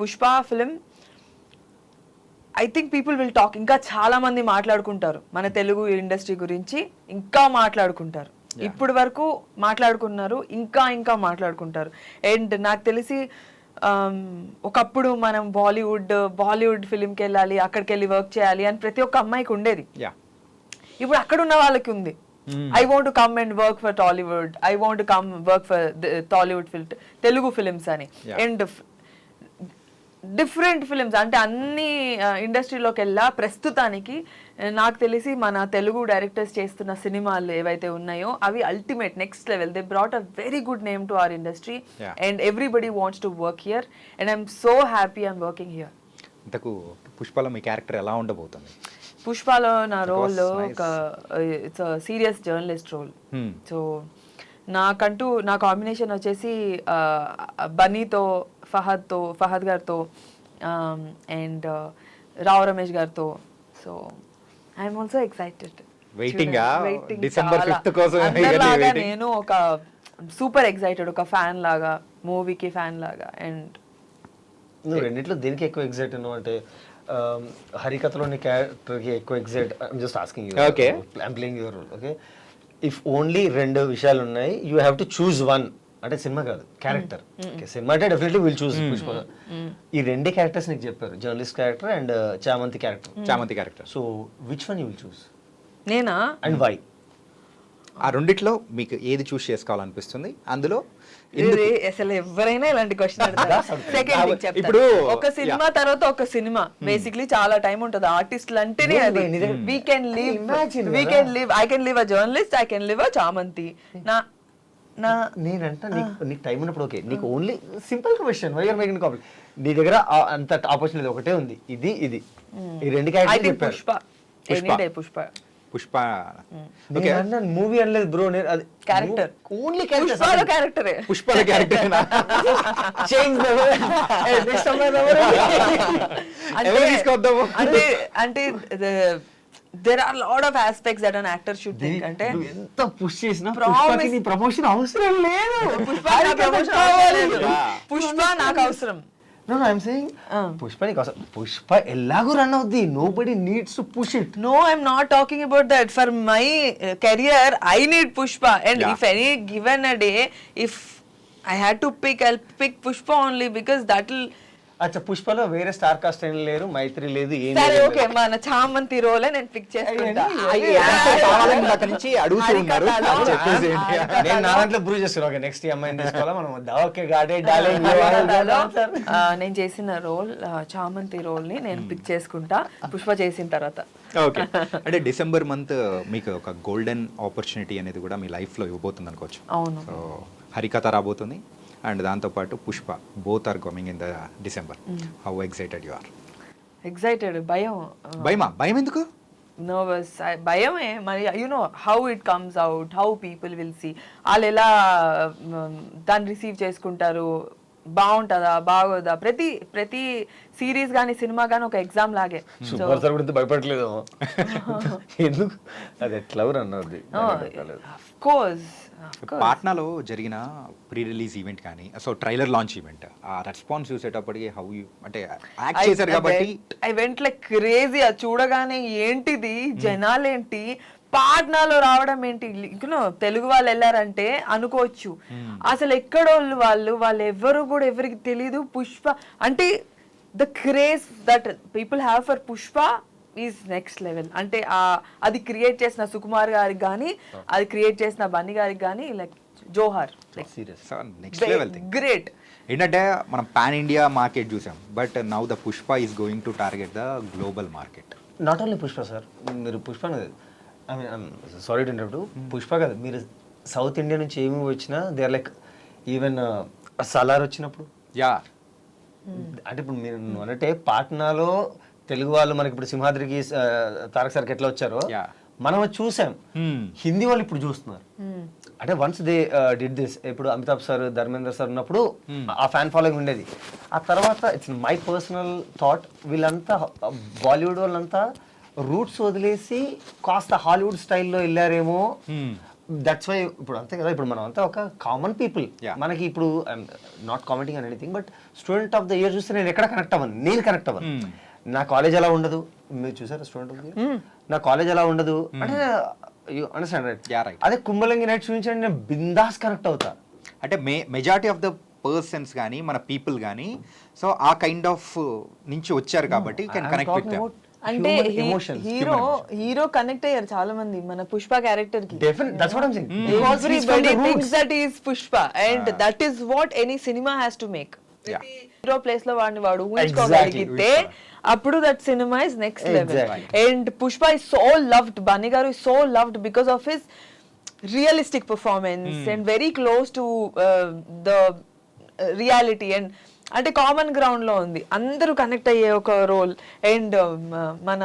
Pushpa film I think people will talk. ఇంకా చాలా మంది మాట్లాడుకుంటారు మన తెలుగు ఇండస్ట్రీ గురించి, ఇంకా మాట్లాడుకుంటారు. ఇప్పుడు వరకు మాట్లాడుకున్నారు, ఇంకా మాట్లాడుకుంటారు. అండ్ నాకు తెలిసి ఒకప్పుడు మనం బాలీవుడ్ ఫిలింకి వెళ్ళాలి, అక్కడికి వెళ్ళి వర్క్ చేయాలి అని ప్రతి ఒక్క అమ్మాయికి ఉండేది. ఇప్పుడు అక్కడ ఉన్న వాళ్ళకి ఉంది. I want to come and work for Tollywood, I want to come work for Tollywood Telugu films అని. అండ్ డిఫరెంట్ ఫిలిమ్స్ అంటే అన్ని ఇండస్ట్రీలోకి వెళ్ళా. ప్రస్తుతానికి నాకు తెలిసి మన తెలుగు డైరెక్టర్స్ చేస్తున్న సినిమాలు ఏవైతే ఉన్నాయో అవి ultimate next level. They brought a very good name to our industry and everybody wants to work here and I'm so happy I'm working here. ఇంతకు పుష్పలో మీ క్యారెక్టర్ ఎలా ఉండబోతుంది? పుష్పలో నా రోల్ ఒక it's serious journalist role. So నా combination వచ్చేసి బన్నీతో, ఫహద్ గారితో and Rao Ramesh గారితో. So I'm also excited. December 5th కోసం నేను ఒక సూపర్ ఎక్సైటెడ్, ఒక ఫ్యాన్ లాగా, మూవీకి ఫ్యాన్ లాగా. అండ్ నువ్వు రెండిట్లో దేనికి ఎక్కువ ఎక్సైట్ ఉన్నావు అంటే హరికథలోని క్యారెక్టర్కి ఎక్కువ excite? I'm just asking you. Okay, I'm playing your role. Okay, if only 2 విషయాలు ఉన్నాయి, you have to choose one. అంటే సినిమా కాదు, క్యారెక్టర్. సినిమా అంటే డెఫినెట్లీ విల్ చూస్ పుష్ప. ఈ 2 క్యారెక్టర్స్ నీకు చెప్పారు, journalist character and Chamanthi character. So which one you will choose? నేనా? And why? ఆ రెండిట్లో మీకు ఏది చూస్ చేసుకోవాలనిపిస్తుంది? అందులో అసలు ఎవరైనా ఇలాంటి క్వశ్చన్ ఇప్పుడు ఒక సినిమా తర్వాత ఒక సినిమా బేసిక్లీ చాలా టైం ఉంటుంది ఆర్టిస్టులు అంటేనే. అది we can live I can live a journalist, I can live a Chamanthi. నేనంట నీకు టైం ఉన్నప్పుడు ఓకే, నీకు only simple question, why are making complicate? నీ దగ్గర అంత ఆపర్చునిటీ ఒకటే ఉంది, ఇది ఈ 2 క్యారెక్టర్స్ చెప్పారు. పుష్ప మూవీ అనలేదు బ్రో, నేను అది క్యారెక్టర్, ఓన్లీ క్యారెక్టరే. పుష్పల క్యారెక్టర్ అంటే there are a lot of aspects that an actor should think. అంటే ఎంత పుష్ చేసినా పుష్పకి నీ ప్రమోషన్ అవసరం లేదు. పుష్ప నాకు అవసరం. No, I'm saying పుష్ప నీకు అవసరం. పుష్ప ఎలాగో రన్ అవుద్ది, nobody needs to push it. No, I'm not talking about that. For my career, I need Pushpa. And if any given a day, if I had to pick, I'll pick Pushpa only because that will. అచ్చా, పుష్పలో వేరే star cast ఏం లేరు, మైత్రి లేదు, ఏం సరే okay, మన చామంతి రోలే నేను పిక్ చేసుకుంటా. నేను నా దాంట్లో ప్రూవ్ చేస్తాను. ఓకే, నెక్స్ట్ అమ్మాయిని తీసుకోవాలా మనం? ఓకే, నేను చేసిన రోల్ చామంతి రోల్ ని నేను పిక్ చేసుకుంటా పుష్ప చేసిన తర్వాత. ఓకే, అంటే డిసెంబర్ మంత్ మీకు ఒక గోల్డెన్ ఆపర్చునిటీ అనేది కూడా మీ లైఫ్ లో ఇవ్వబోతుంది అనుకోవచ్చు. అవును, హరికథ రాబోతుంది అండ్ దాంతోపాటు Pushpa, both are coming in the December. How excited you are? Excited. భయం ఎందుకు? నర్వస్, భయమే మరి. You know how it comes out, how people will see, వాళ్ళు ఎలా దాన్ని రిసీవ్ చేసుకుంటారు, బాగుంటుందా బాగోదా, ప్రతి సిరీస్ కానీ సినిమా కానీ ఒక ఎగ్జామ్ లాగే. సూపర్ స్టార్ గురించి భయపడలేదు ఎందుకు అది ఎట్లా అన్నది ఆఫ్ కోర్స్ పాట్నాలో జరిగిన ప్రీ రిలీజ్ ఈవెంట్ కానీ సో ట్రైలర్ లాంచ్ ఈవెంట్ ఆ రెస్పాన్స్ చూసేటప్పటికి హౌ యూ అంటే యాక్ట్ చేశారు కాబట్టి ఐ వెంట్ లైక్ క్రేజీ. అది చూడగానే ఏంటిది జనాలేంటి పాట్నాలో రావడం ఏంటి, తెలుగు వాళ్ళు వెళ్ళారంటే అనుకోవచ్చు. అసలు ఎక్కడోళ్ళు వాళ్ళు ఎవ్వరు కూడా ఎవరికి తెలీదు. పుష్ప అంటే the craze that people have for Pushpa is next level. అంటే అది క్రియేట్ చేసిన సుకుమార్ గారికి కానీ అది క్రియేట్ చేసిన బన్నీ గారికి కానీ లైక్ జోహార్, లైక్ నెక్స్ట్ లెవెల్ గ్రేట్. ఏంటంటే మనం పాన్ ఇండియా మార్కెట్ చూసాం, but now the Pushpa is going to target the global market. Not only Pushpa sir, మీరు Pushpa I mean sorry to interrupt, Pushpa కాదు మీరు సౌత్ ఇండియా నుంచి ఏమి వచ్చినా they are like even Salaar వచ్చినప్పుడు యా అంటే ఇప్పుడు మీరు అంటే పాట్నాలో తెలుగు వాళ్ళు మనకి ఇప్పుడు సింహాద్రికి తారక్ సార్కి ఎట్లా వచ్చారో మనం అది చూసాం, హిందీ వాళ్ళు ఇప్పుడు చూస్తున్నారు. అంటే వన్స్ దే డిడ్ దిస్, ఇప్పుడు అమితాబ్ సార్ ధర్మేంద్ర సార్ ఉన్నప్పుడు ఆ ఫ్యాన్ ఫాలోయింగ్ ఉండేది. ఆ తర్వాత ఇట్స్ మై పర్సనల్ థాట్, వీళ్ళంతా బాలీవుడ్ వాళ్ళంతా రూట్స్ వదిలేసి కాస్త హాలీవుడ్ స్టైల్లో వెళ్ళారేమో. దట్స్ వై ఇప్పుడు అంతే కదా, ఇప్పుడు మనం అంతా ఒక కామన్ పీపుల్. మనకి ఇప్పుడు not commenting on anything, but student of the year చూస్తే నేను ఎక్కడ కనెక్ట్ అవ్వను, నేను కనెక్ట్ అవ్వను. నా కాలేజ్ ఎలా ఉండదు, మీరు చూసారా స్టూడెంట్ ఆఫ్ ద ఇయర్, నా కాలేజ్ ఎలా ఉండదు అంటే యూ అండర్స్టాండ్ రైట్. అదే కుంభలంగి నైట్ చూపించండి, నేను బిందాస్ కనెక్ట్ అవుతా. అంటే మెజారిటీ ఆఫ్ ద పర్సన్స్ కానీ మన పీపుల్ కానీ సో ఆ కైండ్ ఆఫ్ నుంచి వచ్చారు కాబట్టి కెన్ కనెక్ట్ విత్ దెం. అంటే హీరో కనెక్ట్ అయ్యారు చాలా మంది మన పుష్ప క్యారెక్టర్ కి. That's what I'm saying. Everybody thinks that he is Pushpa and that is what any cinema has to make. Hero place లో వాడు ఊహించుకోగలిగితే అప్పుడు దట్ సినిమా is next level. And Pushpa is so loved, Bunny గారు is so loved because of his realistic performance and very close to the reality. And అంటే common ground లో ఉంది, అందరూ కనెక్ట్ అయ్యే ఒక రోల్. అండ్ మన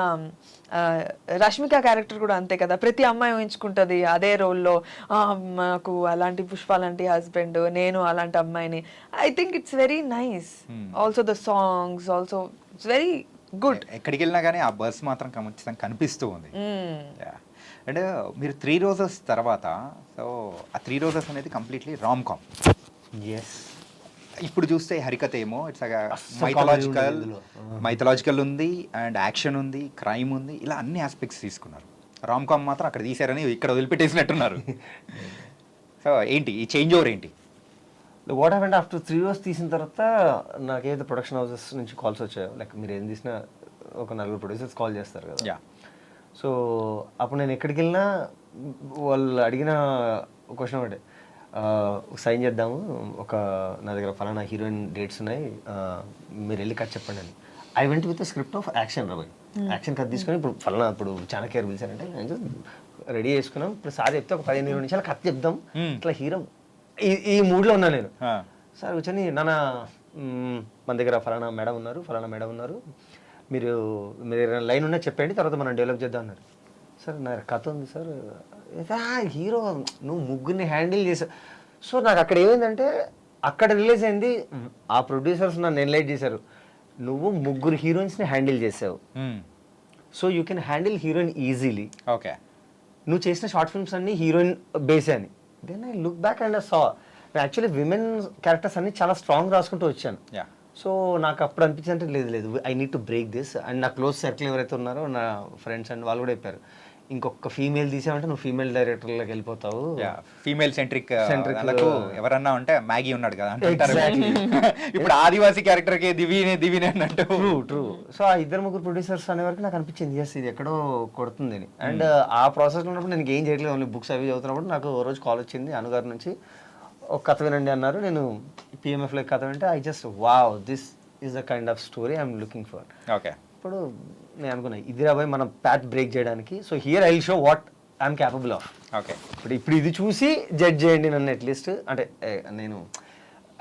రష్మిక క్యారెక్టర్ కూడా అంతే కదా, ప్రతి అమ్మాయి ఊహించుకుంటది అదే రోల్లో, మాకు అలాంటి పుష్ప లాంటి హస్బెండ్, నేను అలాంటి అమ్మాయిని. I think it's very nice. Also the songs also it's very good. ఎక్కడికి వెళ్ళినా కానీ ఆ బస్ మాత్రం ఖచ్చితంగా కనిపిస్తూ ఉంది. అంటే మీరు 3 రోజెస్ తర్వాత, సో ఆ 3 రోజెస్ అనేది కంప్లీట్లీ రామ్ కామ్. ఇప్పుడు చూస్తే హరికథ ఏమో ఇట్స్ మైథలాజికల్ ఉంది అండ్ యాక్షన్ ఉంది, క్రైమ్ ఉంది, ఇలా అన్ని ఆస్పెక్ట్స్ తీసుకున్నారు. రామ్ కామ్ మాత్రం అక్కడ తీసారని ఇక్కడ వదిలిపెట్టేసినట్టున్నారు. సో ఏంటి ఈ చేంజ్ ఓవర్ ఏంటి? వాట్ హ్యాపెండ్ ఆఫ్టర్ 3 years తీసిన తర్వాత నాకేదైతే ప్రొడక్షన్ హౌసెస్ నుంచి కాల్స్ వచ్చాయో, లైక్ మీరు ఏం తీసినా ఒక 4 ప్రొడ్యూసర్స్ కాల్ చేస్తారు కదా. సో అప్పుడు నేను ఎక్కడికి వెళ్ళినా వాళ్ళు అడిగిన క్వశ్చన్ ఒకటే, సైన్ చేద్దాము, ఒక నా దగ్గర ఫలానా హీరోయిన్ డేట్స్ ఉన్నాయి, మీరు వెళ్ళి కథ చెప్పండి అని. I went with script of action రాబాయ్, యాక్షన్ కథ తీసుకొని ఇప్పుడు ఫలానా ఇప్పుడు చాణక్య పిలిచారంటే నేను రెడీ చేసుకున్నాం, ఇప్పుడు సార్ చెప్తే ఒక 15-20 నిమిషాలు కథ చెప్దాం, ఇట్లా హీరో ఈ మూడ్లో ఉన్నాను నేను. సార్ కూర్చొని నాన్న మన దగ్గర ఫలానా మేడం ఉన్నారు, మీరు దగ్గర లైన్ ఉన్నా చెప్పండి, తర్వాత మనం డెవలప్ చేద్దాం అన్నారు. సార్ నా కథ ఉంది సార్, హీరో నువ్వు ముగ్గురిని హ్యాండిల్ చేసావు. సో నాకు అక్కడ ఏమైందంటే, అక్కడ రిలీజ్ అయింది, ఆ ప్రొడ్యూసర్స్ నన్ను ఎన్లైట్ చేశారు, నువ్వు 3 హీరోయిన్స్ని హ్యాండిల్ చేసావు, so you can handle heroine easily. Okay, నువ్వు చేసిన షార్ట్ ఫిల్మ్స్ అన్ని హీరోయిన్ బేసే అని. Then I look back and I saw actually women characters అన్ని చాలా స్ట్రాంగ్ రాసుకుంటూ వచ్చాను. సో నాకు అప్పుడు అనిపించింది అంటే లేదు I need to break this. And నా క్లోజ్ సర్కిల్ ఎవరైతే ఉన్నారో నా ఫ్రెండ్స్ అండ్ వాళ్ళు కూడా చెప్పారు, ఇంకొక ఫీమేల్ తీసామంటే నువ్వు ఫీమేల్ డైరెక్టర్లోకి వెళ్ళిపోతావు. ఫీమేల్ సెంట్రిక్ ఎవరన్నా ఉంటే మ్యాగీ ఉన్నాడు కదా ఇప్పుడు ఆదివాసీ క్యారెక్టర్ కి దివినే అన్నట్టు. ట్రూ. సో ఆ 2-3 ప్రొడ్యూసర్స్ అనే వరకు నాకు అనిపించింది ఎస్ ఇది ఎక్కడో కొడుతుంది అని. అండ్ ఆ ప్రాసెస్లో ఉన్నప్పుడు నేను ఏం చేయట్లేదు, ఓన్లీ బుక్స్ అవి చదువుతున్నప్పుడు నాకు ఓ రోజు కాల్ వచ్చింది అనుగారి నుంచి, ఒక కథ వినండి అన్నారు. నేను పిఎంఎఫ్లో కథ వింటే I just wow, this is the kind of story I'm looking for. Okay, ఇప్పుడు నేను అనుకున్నా ఇది రాబోయే మనం ప్యాట్ బ్రేక్ చేయడానికి. So here I will show what I'm capable of. Okay, ఇప్పుడు ఇది చూసి జడ్జ్ చేయండి నన్ను అట్లీస్ట్. అంటే నేను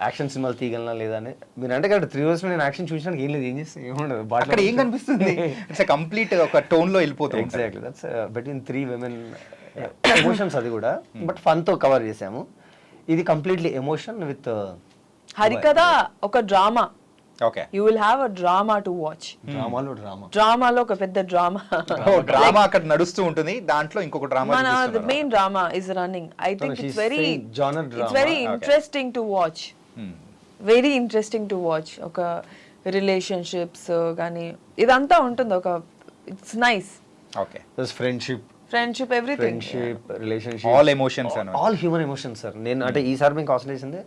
యాక్షన్ సినిమాలు తీయగలనా లేదా అని. మీరు అంటే కదా 3 years నేను యాక్షన్ చూసినానికి ఏం లేదు, ఏం చేస్తే ఏముండదు, అక్కడ ఏం కనిపిస్తుంది, ఇట్స్ కంప్లీట్ ఒక టోన్ లో వెళ్ళిపోతుంది. Exactly, that's between 3 women emotions, అది కూడా బట్ ఫన్తో కవర్ చేసాము. ఇది కంప్లీట్లీ ఎమోషన్ విత్ హరికథ ఒక drama, okay. You will have a drama to watch. డ్రామాలో డ్రామాలో ఒక పెద్ద డ్రామా, డ్రామా అక్కడ నడుస్తూ ఉంటుంది, దాంట్లో ఇంకొక డ్రామా మన main drama is running. I think she's it's very saying genre it's drama. Very interesting to watch, very interesting to watch. ఒక రిలేషన్షిప్స్ కానీ ఇదంతా ఉంటుంది, ఒక it's nice. Okay. Friendship everything, relationship, all emotions all human emotions sir. నేను అంటే ఈసారి మేము concentration చేసింది,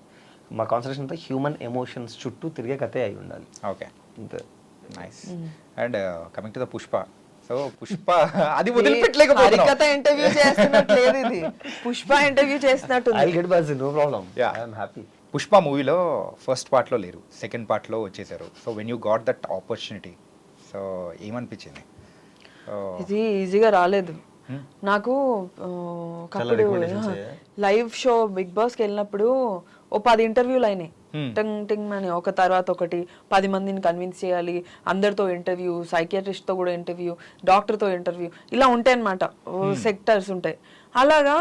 మా కాన్సన్ట్రేషన్ అంతా హ్యూమన్ ఎమోషన్స్ చుట్టూ తిరిగే కథే అయి ఉండాలి. ఓకే, అంతే. Nice. And coming to the Pushpa, so Pushpa అది వదిలిపెట్టలేకపోతున్నాం. హరికథ ఇంటర్వ్యూ చేస్తున్నట్టు లేదు ఇది, పుష్ప ఇంటర్వ్యూ చేస్తున్నట్టు. I'll get busy, no problem. Yeah. I am happy. Pushpa మూవీలో ఫస్ట్ పార్ట్లో లేరు, సెకండ్ పార్ట్లో వచ్చేసారు. So when you got that opportunity, so ఏమనిపించింది? ఇది ఈజీగా రాలేదు నాకు. ఒకప్పుడు లైవ్ షో బిగ్ బాస్కి వెళ్ళినప్పుడు ఓ 10 ఇంటర్వ్యూలు అయినాయి, టింగ్ టింగ్ అని, ఒక తర్వాత ఒకటి. 10 మందిని కన్విన్స్ చేయాలి, అందరితో ఇంటర్వ్యూ, సైకియాట్రిస్ట్తో కూడా ఇంటర్వ్యూ, డాక్టర్తో ఇంటర్వ్యూ, ఇలా ఉంటాయి అన్నమాట, సెక్టర్స్ ఉంటాయి. అలాగా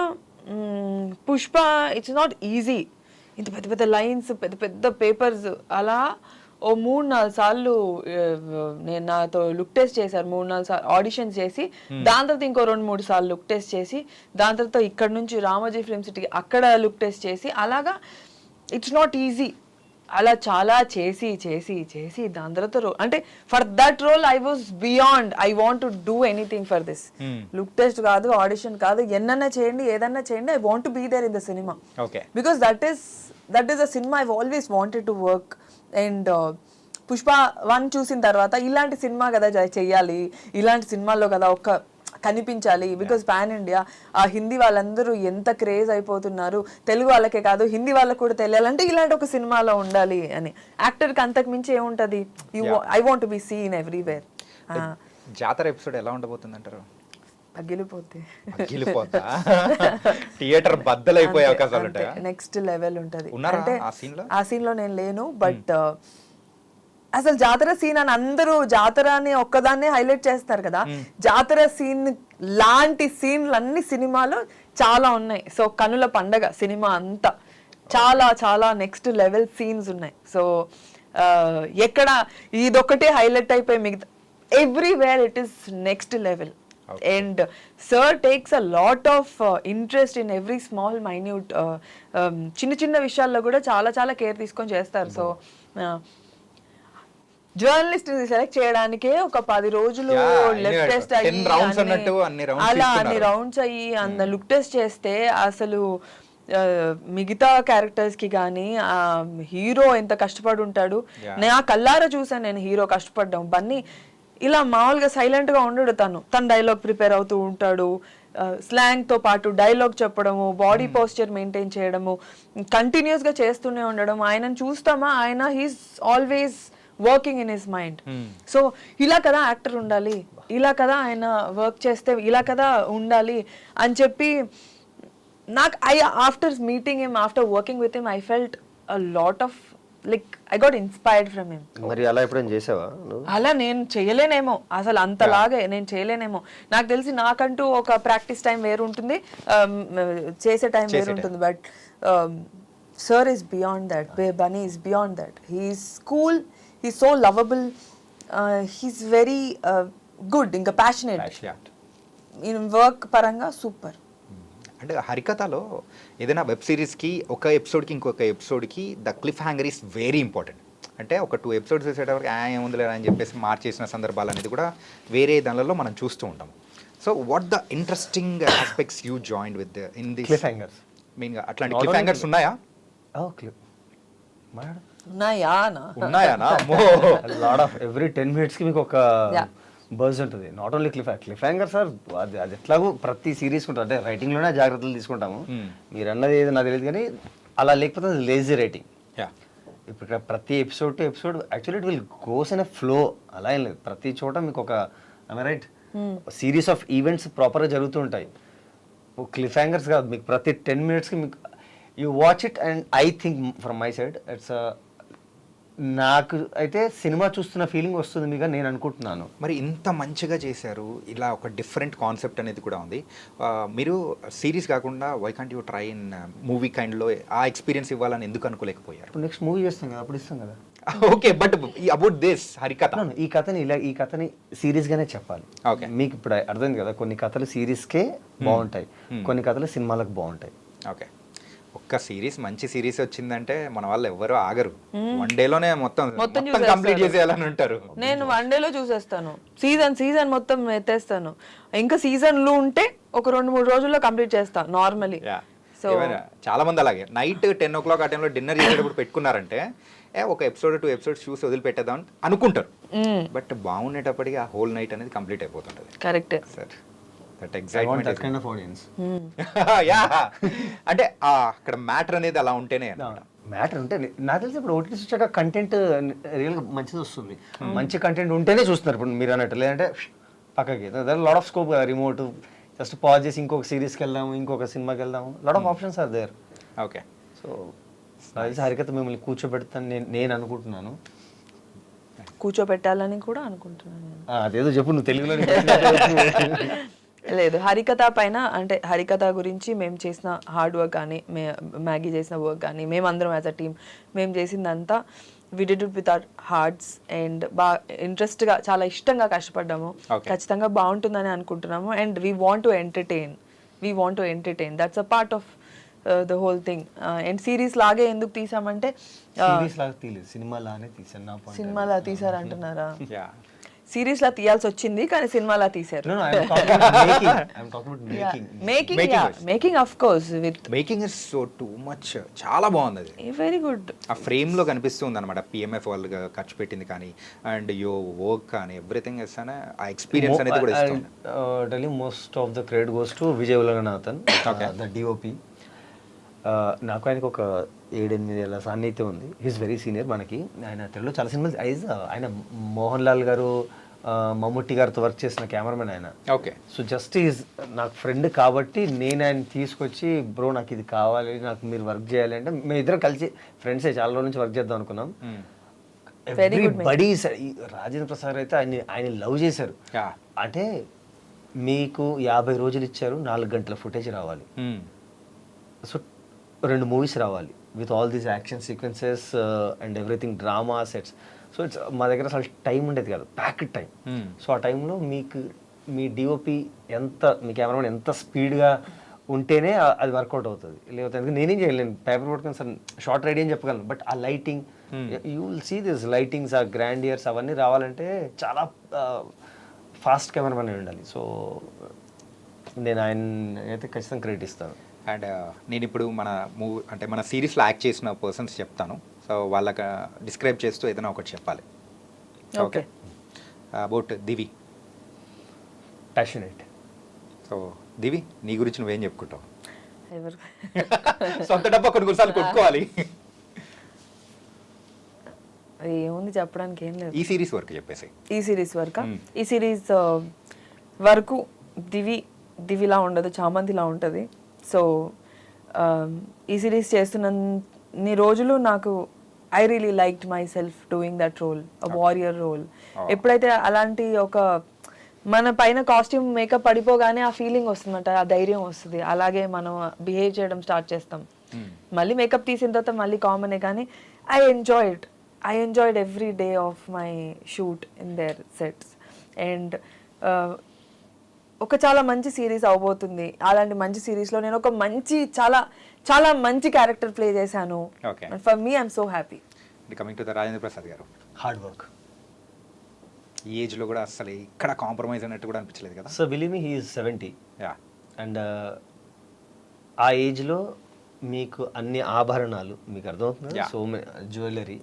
పుష్ప ఇట్స్ నాట్ ఈజీ. ఇంత పెద్ద పెద్ద లైన్స్, పెద్ద పెద్ద పేపర్స్. అలా ఓ 3-4 సార్లు నేను నాతో లుక్ టెస్ట్ చేశారు, 3-4 సార్లు ఆడిషన్స్ చేసి, దాని తర్వాత ఇంకో 2-3 సార్లు లుక్ టెస్ట్ చేసి, దాని తర్వాత ఇక్కడ నుంచి రామోజీ ఫిల్మ్ సిటీకి అక్కడ లుక్ టెస్ట్ చేసి, అలాగా ఇట్స్ నాట్ ఈజీ. అలా చాలా చేసి చేసి చేసి దాని తర్వాత అంటే for that role I was beyond, I want to do anything for this. Look test కాదు, ఆడిషన్ కాదు, ఎన్నన్నా చేయండి, ఏదన్నా చేయండి, I want to be there in the cinema. Because that is a cinema I always wanted to work. And Pushpa 1 చూసిన తర్వాత ఇలాంటి cinema కదా చెయ్యాలి, ఇలాంటి సినిమాల్లో కదా ఒక్క కనిపించాలి. బికాస్ పాన్ ఇండియా, ఆ హిందీ వాళ్ళందరూ ఎంత క్రేజ్ అయిపోతున్నారు, తెలుగు వాళ్ళకే కాదు హిందీ వాళ్ళకి కూడా తెలియాలంటే ఇలాంటి ఒక సినిమాలో ఉండాలి అని. యాక్టర్కి అంతకు మించి ఏముంటుంది, I want be seen everywhere. జాతర ఎపిసోడ్ ఎలా ఉండబోతుంది అంటారు? పగిలిపోతే థియేటర్ బద్దలైపోయే అవకాశాలు ఉంటాయి. నెక్స్ట్ లెవెల్ ఉంటది. అంటే ఆ సీన్ లో నేను లేను, బట్ అసలు జాతర సీన్ అని అందరూ జాతర అని ఒక్కదాన్నే హైలైట్ చేస్తారు కదా, జాతర సీన్ లాంటి సీన్లు అన్ని సినిమాలో చాలా ఉన్నాయి. సో కనుల పండగ సినిమా అంతా చాలా చాలా నెక్స్ట్ లెవెల్ సీన్స్ ఉన్నాయి. సో ఎక్కడ ఇదొక్కటే హైలైట్ అయిపోయి మిగతా everywhere it is next level. And sir takes a lot of interest in every small minute చిన్న చిన్న విషయాల్లో కూడా చాలా చాలా కేర్ తీసుకొని చేస్తారు. సో జర్నలిస్ట్ సెలెక్ట్ చేయడానికే ఒక 10 రోజులు లెఫ్ట్ టెస్ట్ అయ్యి అలా అన్ని రౌండ్స్ అయ్యి అంత లుక్ టెస్ట్ చేస్తే అసలు మిగతా క్యారెక్టర్స్ కి కానీ హీరో ఎంత కష్టపడి ఉంటాడు. నేను ఆ కల్లారా చూసాను, నేను హీరో కష్టపడ్డాం. బన్నీ ఇలా మామూలుగా సైలెంట్ గా ఉండడు, తన డైలాగ్ ప్రిపేర్ అవుతూ ఉంటాడు, స్లాంగ్ తో పాటు డైలాగ్ చెప్పడము, బాడీ పోస్చర్ మెయింటైన్ చేయడము, కంటిన్యూస్ గా చేస్తూనే ఉండడం. ఆయనను చూస్తామా, ఆయన he's always working in his mind. So ఇలా కదా యాక్టర్ ఉండాలి, ఇలా కదా ఆయన వర్క్ చేస్తే ఇలా కదా ఉండాలి అని చెప్పి నాకు after meeting him, after working with him, I felt a lot of like I got inspired from him. మరి అలా ఎప్పుడైనా చేసావా? అలా నేను చేయలేనేమో, అసలు అంతలాగే నేను చేయలేనేమో. నాకు తెలిసి నాకంటూ ఒక ప్రాక్టీస్ టైం వేరు ఉంటుంది, చేసే టైం వేరు ఉంటుంది. But sir is beyond that, Bunny is beyond that. He's cool, he's so lovable, he's very good, ఇంకా ప్యాషనేట్ ఇన్ వర్క్ పరంగా సూపర్. అంటే హరికథలో ఏదైనా వెబ్ సిరీస్కి ఒక ఎపిసోడ్కి ఇంకొక ఎపిసోడ్కి the cliffhanger is very important. అంటే ఒక 2 ఎపిసోడ్స్ వేసేటప్పుడు ఏముందిలే అని చెప్పేసి మార్చేసిన సందర్భాలు అనేది కూడా వేరే దానిలో మనం చూస్తూ ఉంటాం. So what the interesting aspects you join with in the cliff hangers? మెయిన్గా అట్లాంటి క్లిఫ్ హ్యాంగర్స్ ఉన్నాయా? ఉన్నాయా? లాట్ ఆఫ్ ఎవ్రీ 10 minutes కి మీకు ఒక బర్జ్ ఉంటుంది. Not only cliff hanger sir, అది ఎట్లాగో ప్రతి సిరీస్ ఉంటుంది. అంటే రైటింగ్లోనే జాగ్రత్తలు తీసుకుంటాము. మీరు అన్నది ఏదో నాకు తెలియదు కానీ అలా లేకపోతే అది లేజీ రైటింగ్. ఇప్పుడు ఇక్కడ ప్రతి episode to episode actually it will goes in a flow. అలా ఏం లేదు, ప్రతి చోట మీకు ఒక రైట్ సిరీస్ ఆఫ్ ఈవెంట్స్ ప్రాపర్గా జరుగుతూ ఉంటాయి. క్లిఫ్ హ్యాంగర్స్ కాదు, మీకు ప్రతి 10 minutes కి మీకు you watch it. And I think from my side it's నాకు అయితే సినిమా చూస్తున్న ఫీలింగ్ వస్తుంది మీకు నేను అనుకుంటున్నాను. మరి ఇంత మంచిగా చేశారు, ఇలా ఒక డిఫరెంట్ కాన్సెప్ట్ అనేది కూడా ఉంది. మీరు సిరీస్ కాకుండా why can't you try in movie కైండ్లో ఆ ఎక్స్పీరియన్స్ ఇవ్వాలని ఎందుకు అనుకోలేకపోయారు? ఇప్పుడు నెక్స్ట్ మూవీ చేస్తాం కదా, అప్పుడు ఇస్తాం కదా. ఓకే, బట్ అబౌట్ దిస్ హరికథ, ఈ కథని సీరియస్ గానే చెప్పాలి. Okay. మీకు ఇప్పుడు అర్థమైంది కదా, కొన్ని కథలు సిరీస్కే బాగుంటాయి, కొన్ని కథలు సినిమాలకు బాగుంటాయి. ఓకే, ఒక్క సిరీస్ మంచి సిరీస్ వచ్చిందంటే మన వాళ్ళు ఎవ్వరూ ఆగరు, వన్ డేలోనే మొత్తం కంప్లీట్ చేసేయాలని ఉంటారు. నేను వన్ డేలో చూసేస్తాను, సీజన్ మొత్తం ఎత్తేస్తాను. ఇంకా సీజన్లు ఉంటే ఒక 2-3 రోజుల్లో కంప్లీట్ చేస్తా నార్మలీ. సో చాలా మంది అలాగే నైట్ 10 o'clock ఆ టైంలో డిన్నర్ చేసేటప్పుడు పెట్టుకున్నారంటే ఒక ఎపిసోడ్ 2 episodes చూసి వదిలిపెట్టేద్దాం అనుకుంటారు, బట్ బాగుండేటప్పటికి ఆ హోల్ నైట్ అనేది కంప్లీట్ అయిపోతుంటది. Correct sir that excitement audience yeah, అంటే అక్కడ మ్యాటర్ అనేది అలా ఉంటేనే మ్యాటర్ ఉంటే నాకు తెలిసి ఇప్పుడు ఓటీటీ వచ్చాక కంటెంట్ రియల్గా మంచిది వస్తుంది. మంచి కంటెంట్ ఉంటేనే చూస్తున్నారు ఇప్పుడు మీరు అన్నట్టు, లేదంటే పక్కకి లాట్ ఆఫ్ స్కోప్ కదా, రిమోట్ జస్ట్ పాజ్ చేసి ఇంకొక సిరీస్కి వెళ్దాము, ఇంకొక సినిమాకి వెళ్దాము, lot of options are there. Okay, so Harikatha మిమ్మల్ని కూర్చోబెడతాను నేను అనుకుంటున్నాను. కూర్చోపెట్టాలని కూడా అనుకుంటున్నాను నేను. అదేదో చెప్పు నువ్వు తెలుగులో. లేదు, హరికథ పైన అంటే హరికథ గురించి మేము చేసిన హార్డ్ వర్క్ కానీ, మ్యాగీ చేసిన వర్క్ కానీ, మేమందరం యాజ్ అ టీమ్ మేము చేసిందంతా we did it with our hearts and బాగా ఇంట్రెస్ట్గా చాలా ఇష్టంగా కష్టపడ్డాము. ఖచ్చితంగా బాగుంటుందని అనుకుంటున్నాము. And we want to entertain that's a part of the whole thing. And series లాగే ఎందుకు తీసామంటే సినిమాలా తీసారంటున్నారా? సిరీస్ లా తీయాల్సి వచ్చింది కానీ సినిమాలా తీసారు. Making of course with making is so too much, చాలా బాగుంది అది, వెరీ గుడ్. ఆ ఫ్రేమ్ లో కనిపిస్తుంది అనమాట పిఎంఎఫ్ వాళ్ళు ఖర్చు పెట్టింది కానీ, అండ్ యో వర్క్ కానీ ఎవ్రీథింగ్ ఇస్తానే ఆ ఎక్స్పీరియన్స్ అనేది కూడా ఇస్తుంది. Most of the credit goes to Vijay Ulaganathan, the DOP. నాకు ఆయనకు ఒక 7-8 ఏళ్ళ సాన్నిహిత్యం ఉంది. హీస్ వెరీ సీనియర్ మనకి. ఆయన తెలుగులో చాలా సినిమాలు ఆయన మోహన్ లాల్ గారు, మమ్ముట్టి గారితో వర్క్ చేసిన కెమెరామెన్ ఆయన. ఓకే, సో జస్ట్ ఈజ్ నాకు ఫ్రెండ్ కాబట్టి నేను ఆయన తీసుకొచ్చి బ్రో నాకు ఇది కావాలి, నాకు మీరు వర్క్ చేయాలి అంటే మేము ఇద్దరం కలిసి ఫ్రెండ్సే చాలా రోజుల నుంచి వర్క్ చేద్దాం అనుకున్నాం. ఎవ్రీబడీ రాజేంద్ర ప్రసాద్ అయితే ఆయన లవ్ చేశారు. అంటే మీకు 50 రోజులు ఇచ్చారు, 4 గంటల ఫుటేజ్ రావాలి, సో 2 మూవీస్ రావాలి with all these action sequences and everything, drama sets. So it's మా దగ్గర అసలు టైం ఉండేది కాదు, ప్యాక్డ్ టైం. సో ఆ టైంలో మీకు మీ డిఓపి ఎంత, మీ కెమెరామెన్ ఎంత స్పీడ్గా ఉంటేనే అది వర్కౌట్ అవుతుంది. లేకపోతే ఎందుకంటే నేనేం చేయలేను, పేపర్ పట్టుకొని సార్ షార్ట్ రెడీ అని చెప్పగలను, బట్ ఆ lighting you will see this lightings, ఆ గ్రాండియర్స్ అవన్నీ రావాలంటే చాలా ఫాస్ట్ కెమెరామెన్ అయి ఉండాలి. సో నేను ఆయన అయితే ఖచ్చితంగా క్రెడిట్ ఇస్తాను. అండ్ నేను ఇప్పుడు మన మూవీ అంటే మన సిరీస్లో యాక్ట్ చేసిన పర్సన్స్ చెప్తాను, సో వాళ్ళకి డిస్క్రైబ్ చేస్తూ ఏదైనా ఒకటి చెప్పాలి. Okay, about Divi. Passionate. So Divi, నీ గురించి నువ్వేం చెప్పుకుంటావు? సొంత డబ్బా కొన్నిసార్లు కొట్టుకోవాలి. ఏముంది చెప్పడానికి, ఏం లేదు. ఈ సిరీస్ వరకు చెప్పేసి. ఈ సిరీస్ వరకు దివిలా ఉండదు, చామంతిలా ఉంటుంది. సో ఈ సిరీస్ చేస్తున్నన్ని రోజులు నాకు I really liked myself doing that role, a warrior role. ఎప్పుడైతే అలాంటి ఒక మన పైన కాస్ట్యూమ్ మేకప్ పడిపోగానే ఆ ఫీలింగ్ వస్తుందట, ఆ ధైర్యం వస్తుంది, అలాగే మనం బిహేవ్ చేయడం స్టార్ట్ చేస్తాం. మళ్ళీ మేకప్ తీసిన తర్వాత మళ్ళీ కామనే, కానీ I enjoyed every day of my shoot in there sets. And ఒక చాలా మంచి సిరీస్ అవబోతుంది. అలాంటి మంచి సిరీస్లో నేను ఒక మంచి చాలా చాలా మంచి క్యారెక్టర్ ప్లే చేశాను. For me I'm so happy. Coming to the Rajendra Prasad గారు, హార్డ్ వర్క్. ఈ ఏజ్లో కూడా అసలు ఇక్కడ కాంప్రమైజ్ అన్నట్టు కూడా అనిపించలేదు కదా? So believe me, he is 70. And ఆ ఏజ్లో మీకు అన్ని ఆభరణాలు మీకు అర్థమవుతుంది, సో జ్యువెలరీ.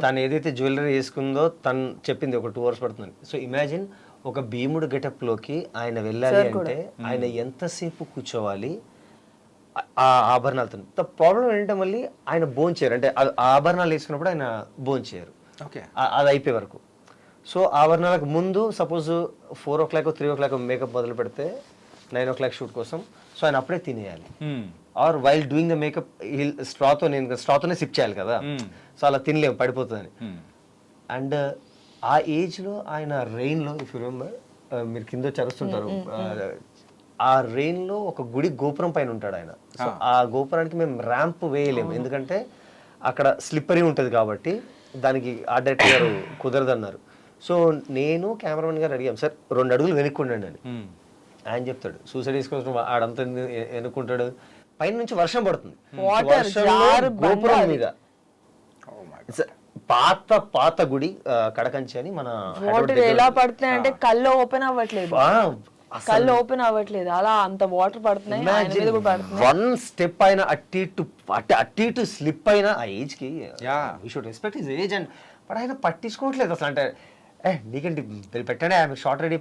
తను ఏదైతే జ్యువెలరీ వేసుకుందో తను చెప్పింది ఒక 2 hours పడుతుంది. సో ఇమాజిన్ ఒక భీముడు గెటప్ లోకి ఆయన వెళ్ళాలి అంటే ఆయన ఎంతసేపు కూర్చోవాలి ఆ ఆభరణాలతో. ప్రాబ్లం ఏంటంటే మళ్ళీ ఆయన భోంచేయరు, అంటే ఆభరణాలు వేసుకున్నప్పుడు ఆయన భోంచేయరు, అది అయిపోయే వరకు. సో ఆభరణాలకు ముందు సపోజ్ 4 o'clock 3 o'clock మేకప్ మొదలు పెడితే 9 o'clock షూట్ కోసం, సో ఆయన అప్పుడే తినేయాలి. Or while doing the makeup స్ట్రాతోనే సిప్ చేయాలి కదా. సో అలా తినలేము పడిపోతుందని. అండ్ ఆ ఏజ్లో ఆయన రెయిన్లో ఇఫ్ యూ రిమెంబర్ మీరు కింద చరుస్తుంటారు, ఆ రెయిన్లో ఒక గుడి గోపురం పైన ఉంటాడు ఆయన. సో ఆ గోపురానికి మేము ర్యాంప్ వేయలేము ఎందుకంటే అక్కడ స్లిప్పరీ ఉంటుంది కాబట్టి దానికి ఆ డైరెక్టర్ గారు కుదరదన్నారు. సో నేను కెమెరామెన్ గారు అడిగాం, సార్ 2 అడుగులు వెనుక్కుండండి అని. ఆయన చెప్తాడు సూసైడ్ తీసుకొచ్చిన ఆడంతా వెనుక్కుంటాడు, పైన నుంచి వర్షం పడుతుంది, గోపురం మీద పాత గుడి కడకంచి అని మన వాటర్ ఎలా పడుతున్నాయి అంటే కళ్ళు ఓపెన్ అవ్వట్లేదు, కళ్ళు ఓపెన్ అవ్వట్లేదు, అలా అంత వాటర్ పడుతున్నాయి, ఆయన మీద కూడా పడుతున్నాయి. 1 స్టెప్ అయినా అట్టి ఇటు స్లిప్ అయినా ఆ ఏజ్ కి we should respect his age. And but ఆయన పట్టించుకోవట్లేదు అసలు. అంటే నీకంటే పెట్టండి ఆమె షార్ట్ రెడీ,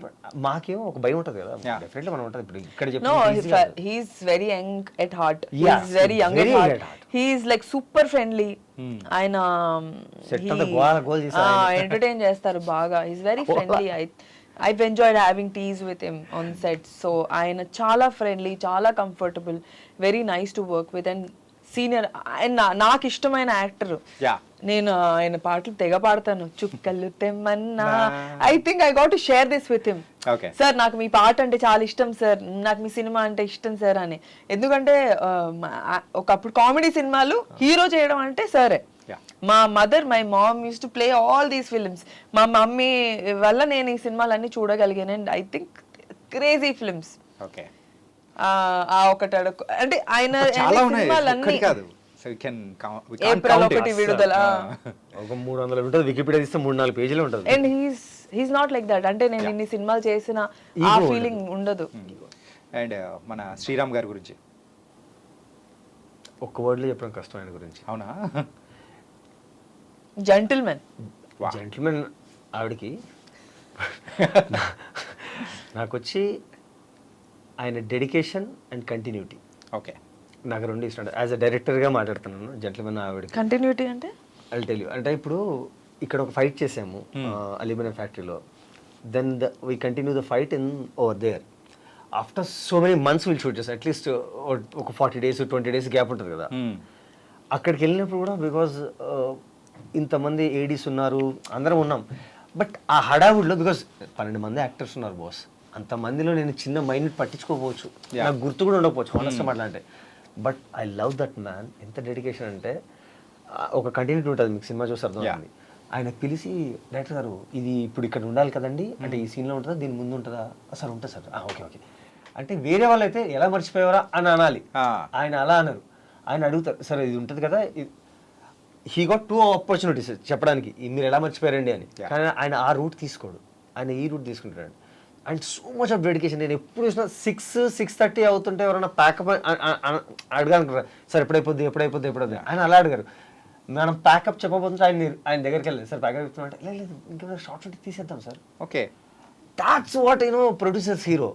మాకేమో ఒక భయం ఉంటుంది కదా, డెఫినెట్లీ మనం ఉంటుంది. ఇప్పుడు ఇక్కడ చెప్పి he's very young at heart, he's very young at heart, he's like super friendly. ఆయన ఎంటర్టైన్ చేస్తారు బాగా, he's very friendly. I've enjoyed having teas with him on set. So ఆయన చాలా ఫ్రెండ్లీ, చాలా comfortable, very nice to work with. And senior నాకు ఇష్టమైన actor. నేను ఆయన పాటలు తెగ పాడతాను, చుక్కలు తెమ్మన్నా. I think I got to share this with him. Sir నాకు మీ పాట అంటే చాలా ఇష్టం సార్, నాకు మీ సినిమా అంటే ఇష్టం సార్ అని. ఎందుకంటే ఒకప్పుడు కామెడీ సినిమాలు హీరో చేయడం అంటే సరే. మా mother, my mom use to play all these films. మా మమ్మీ వల్ల నేను ఈ సినిమాలన్నీ చూడగలిగాను. And I think crazy films. ఒకటి అంటే ఆయన సినిమాలన్నీ ఏప్రిల్ 1 విడుదల, ఒక 300 ఉంటుంది, వికీపీడియా తీస్తే 3-4 పేజీలు ఉంటుంది. And he's not like that. అంటే నేను ఇన్ని సినిమాలు చేసిన ఆ ఫీలింగ్ ఉండదు. అండ్ మన శ్రీరామ్ గారి గురించి ఒక్క వర్డ్లో చెప్పడం కష్టం ఆయన గురించి. అవునా? జెంటిల్మెన్. జెంటిల్మెన్ ఆవిడకి నాకు వచ్చి ఆయన డెడికేషన్ అండ్ కంటిన్యూటీ. ఓకే, నాకు 2 ఇష్టం. యాజ్ అ డైరెక్టర్గా మాట్లాడుతున్నాను. జెంటిల్మెన్ ఆవిడకి కంటిన్యూటీ అంటే ఐ టెల్ యూ. అంటే ఇప్పుడు ఇక్కడ ఒక ఫైట్ చేసాము అల్యూమినియం ఫ్యాక్టరీలో, then we continue the fight in over there. After so many months will shoot చేస్తాం, అట్లీస్ట్ ఒక 40 days 20 days గ్యాప్ ఉంటుంది కదా. అక్కడికి వెళ్ళినప్పుడు కూడా బికాజ్ ఇంతమంది ఏడీస్ ఉన్నారు, అందరం ఉన్నాం. బట్ ఆ హడావుడిలో బికాజ్ 12 మంది యాక్టర్స్ ఉన్నారు బాస్, అంతమందిలో నేను చిన్న మైండ్ పట్టించుకోకపోవచ్చు, నాకు గుర్తు కూడా ఉండకపోవచ్చు హానెస్ట్గా మాట్లాడితే. But I love that man. ఎంత డెడికేషన్ అంటే ఒక కంటిన్యూటీ ఉంటుంది, మీకు సినిమా చూసి అర్థమవుతుంది. ఆయన పిలిచి, డైరెక్టర్ గారు ఇది ఇప్పుడు ఇక్కడ ఉండాలి కదండి, అంటే ఈ సీన్లో ఉంటుందా, దీని ముందు ఉంటుందా? సార్ ఉంటుంది సార్. ఓకే ఓకే అంటే వేరే వాళ్ళు అయితే ఎలా మర్చిపోయారా అని అనాలి, ఆయన అలా అన్నారు. ఆయన అడుగుతారు, సార్ ఇది ఉంటుంది కదా. హీ గాట్ 2 ఆపర్చునిటీస్ చెప్పడానికి మీరు ఎలా మర్చిపోయారండి అని. కానీ ఆయన ఆ రూట్ తీసుకోడు, ఆయన ఈ రూట్ తీసుకుంటాడు. And so much of dedication. నేను ఎప్పుడు చూసినా 6-6:30 అవుతుంటే ఎవరైనా ప్యాకప్ అడగాలనుకుంటారు, సార్ ఎప్పుడైపోద్ది ఆయన అలా అడిగారు. మనం ప్యాకప్ చెప్పబోతుంటే ఆయన దగ్గరికి వెళ్ళలేదు, సార్ ప్యాకప్ చెప్తున్నా అంటే లేదు ఇంకేమైనా షార్ట్ షూట్ తీసేద్దాం sir. Okay, that's what producers hero.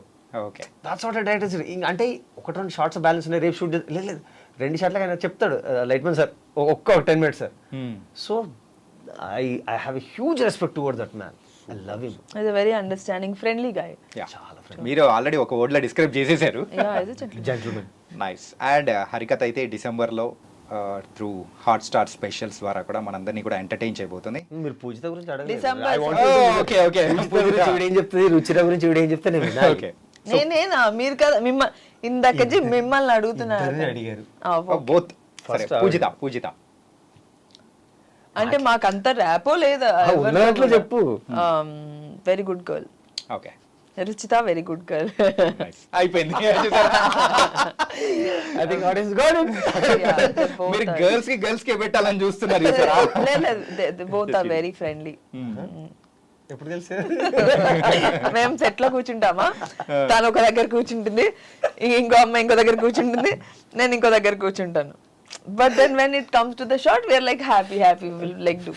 Okay, that's what directors. అంటే 1-2 షార్ట్స్ బ్యాలెన్స్ ఉన్నాయి, రేపు షూట్ లేదు 2 షాట్లకి ఆయన చెప్తాడు, లైట్మెన్ సార్ ఒక్క 10 minutes sir. So I have a huge respect towards that man. I love him. Is a very understanding friendly guy. చాలా friendly. మీరు already ఒక వర్డ్లో డిస్క్రైబ్ చేసేసారు, జెంటిల్మెన్. నైస్. అండ్ హరికథ అయితే డిసెంబర్లో త్రూ హాట్‌స్టార్ స్పెషల్స్ ద్వారా కూడా మనందరినీ కూడా ఎంటర్టైన్ చేయబోతుంది. మీరు పూజిత గురించి ఓకే ఓకే ఏం చెప్తుంది, రుచిర గురించి వీడు ఏం చెప్తే నేను విన్నా. ఓకే, నేనేనా మీరు కదా ఇందాక మిమ్మల్ని అడుగుతున్నారు. అడిగారు బోత్. సరే, పూజిత అంటే మాకు అంత ర్యాపో లేదా? ఉన్నట్లు చెప్పు. Very good girl. Okay, Ruchitha very good girl. అయిపోయింది. I think audience got it. మీరు గర్ల్స్ కి పెట్టాలని చూస్తున్నారు. లేదు, బోత్ ఆర్ వెరీ ఫ్రెండ్లీ. ఎప్పుడు తెలుసు? మేము సెట్ లో కూర్చుంటామా, తను ఒక దగ్గర కూర్చుంటుంది, ఇంకో అమ్మాయి ఇంకో దగ్గర కూర్చుంటుంది, నేను ఇంకో దగ్గర కూర్చుంటాను. But then when it comes to the shot we're like happy will like do.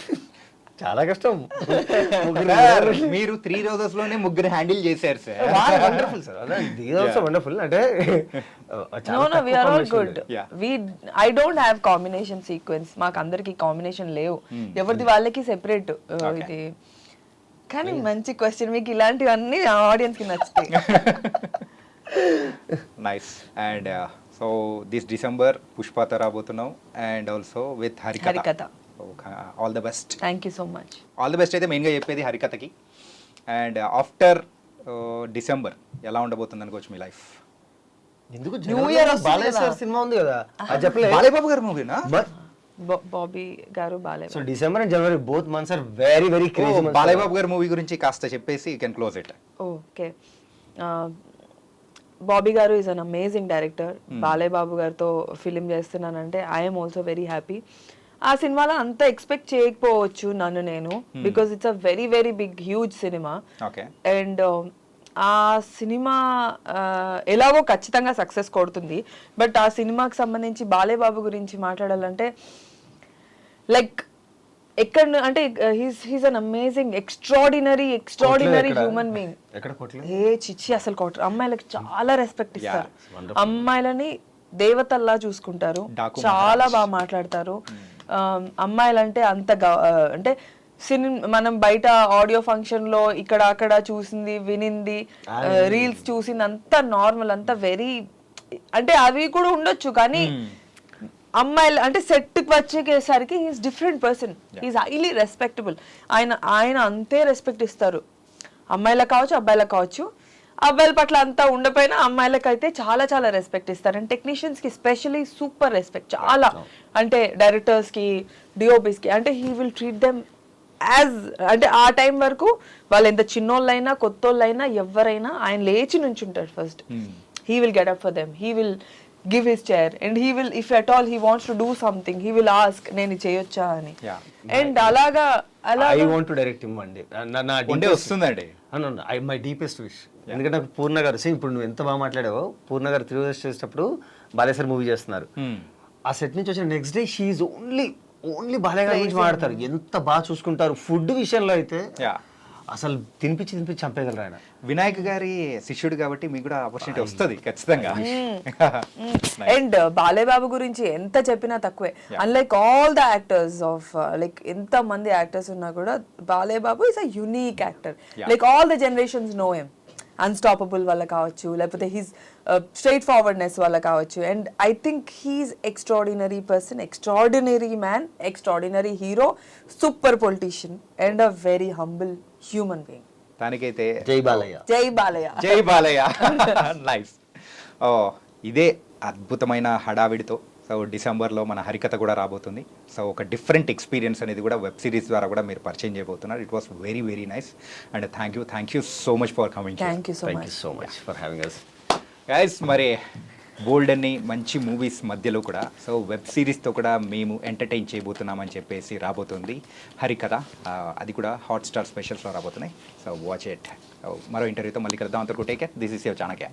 చాలా కష్టం. మీరు 3 రోజెస్ లోనే 3 హ్యాండిల్ చేశారు sir. Wonderful sir. This also wonderful. అంటే no we are all good. I don't have combination sequence. మాకు అందరికి combination లేవు, ఎవరిది వాళ్ళకి సెపరేట్. ఇది కానీ మంచి క్వశ్చన్, మీకు ఇలాంటివన్నీ ఆడియన్స్ కి నచ్చుతాయి. Nice. And so this December పుష్పతో రాబోతున్నాం, and also with Harikatha. All the best. Thank you so much. All the best అయితే మెయిన్గా చెప్పేది హరికథకి. అండ్ ఆఫ్టర్ డిసెంబర్ ఎలా ఉండబోతుంది అనుకోవచ్చు మీ లైఫ్? ఎందుకు New Year వస్తుంది బాలయ్య కదా. సార్ సినిమా ఉంది కదా అది చెప్పలేదు. బాలయ్య బాబు గారి మూవీనా? బాబీ గారు Balayya. So December and January both months are very very crazy. Balayya Babu గారి మూవీ గురించి కాస్త చెప్పేసి you can close it. Okay, Bobby గారు is an amazing director. Balayya Babu గారితో ఫిలిం చేస్తున్నానంటే ఐఎమ్ ఆల్సో వెరీ హ్యాపీ. ఆ సినిమాలో అంత ఎక్స్పెక్ట్ చేయకపోవచ్చు నన్ను నేను, because it's a very very big huge cinema. Okay. And ఆ సినిమా ఎలాగో ఖచ్చితంగా సక్సెస్ కొడుతుంది. బట్ ఆ సినిమాకి సంబంధించి బాలయ్య బాబు గురించి మాట్లాడాలంటే లైక్ ఎక్కడ అంటే he's an amazing extraordinary human being. ఎక్కడ కొట్లేదు? ఏ చిచ్చి అసలు కొట్టరు. అమ్మాయిలకి చాలా రెస్పెక్ట్ ఇస్తారు. అమ్మాయిలని దేవతల్లా చూసుకుంటారు. చాలా బాగా మాట్లాడతారు. అమ్మాయిలంటే అంత అంటే మనం బయట ఆడియో ఫంక్షన్ లో ఇక్కడ అక్కడ చూసింది వినింది రీల్స్ చూసింది అంత నార్మల్, అంత వెరీ అంటే అవి కూడా ఉండొచ్చు, కానీ అమ్మాయిలు అంటే సెట్ కి వచ్చేసరికి he's different person. He's highly respectable. ఆయన అంతే రెస్పెక్ట్ ఇస్తారు, అమ్మాయిలకు కావచ్చు అబ్బాయిలకు కావచ్చు. అబ్బాయిల పట్ల అంతా ఉండపోయినా అమ్మాయిలకు అయితే చాలా చాలా రెస్పెక్ట్ ఇస్తారు. అండ్ టెక్నీషియన్స్ కి స్పెషలీ సూపర్ రెస్పెక్ట్. చాలా అంటే డైరెక్టర్స్ కి, డిఓపిస్ కి, అంటే he will treat them as అంటే ఆ టైం వరకు వాళ్ళు ఎంత చిన్నోళ్ళైనా కొత్తోళ్ళైనా ఎవరైనా ఆయన లేచి నుంచుంటాడు first. He will get up for them, he will give his chair and he will if at all he wants to do something he will ask నేను చేయొచ్చా అని. అండ్ అలాగా I want to direct him అండి. ఉండే వస్తుందండి. My deepest wish. ఎందుకంటే నాకు పూర్ణ గారు సేమ్ ఇప్పుడు నువ్వు ఎంత బాగా మాట్లాడావో, పూర్ణ గారు త్రివేష్ చేసేటప్పుడు బాలయ్య సార్ మూవీ చేస్తున్నారు. ఆ సెట్ నుంచి వచ్చిన next day she only Balayya గారి గురించి మాట్లాడతారు. ఎంత బాగా చూసుకుంటారు. ఫుడ్ విషయంలో అయితే అసలు తినిపించి చంపేయగలరు ఆయన. వినాయక్ గారి శిష్యుడు కాబట్టి మీకు కూడా ఆపర్చునిటీ వస్తుంది ఖచ్చితంగా. అండ్ బాలయ్య బాబు గురించి ఎంత చెప్పినా తక్కువే. Unlike all the actors of like ఎంత మంది యాక్టర్స్ ఉన్నా కూడా Balayya Babu is a unique actor. Like all the generations know him. Unstoppable వల్ల కావచ్చు, లేకపోతే హీస్ స్ట్రైట్ ఫార్వర్డ్నెస్ వల్ల కావచ్చు. And I think he's extraordinary person, extraordinary man, extraordinary hero, super politician and a very humble human being. దానికైతే జై బాలయ్య. జై బాలయ్య. జై Balayya. Nice. ఓ ఇదే అద్భుతమైన హడావిడితో సో డిసెంబర్లో మన హరికథ కూడా రాబోతుంది. సో ఒక డిఫరెంట్ ఎక్స్పీరియన్స్ అనేది కూడా వెబ్ సిరీస్ ద్వారా కూడా మీరు పరిచయం చేయబోతున్నారు. It was very very nice and thank you so much for coming. Thank you so much for having us. Guys మరి బోల్డ్ అన్ని మంచి మూవీస్ మధ్యలో కూడా సో వెబ్ సిరీస్తో కూడా మేము ఎంటర్టైన్ చేయబోతున్నామని చెప్పేసి రాబోతుంది హరికథ. అది కూడా హాట్స్టార్ స్పెషల్స్లో రాబోతున్నాయి. So watch it. మరో ఇంటర్వ్యూతో మళ్ళీ కలుద్దాం. అంతవరకు take care. This is your Chanakya.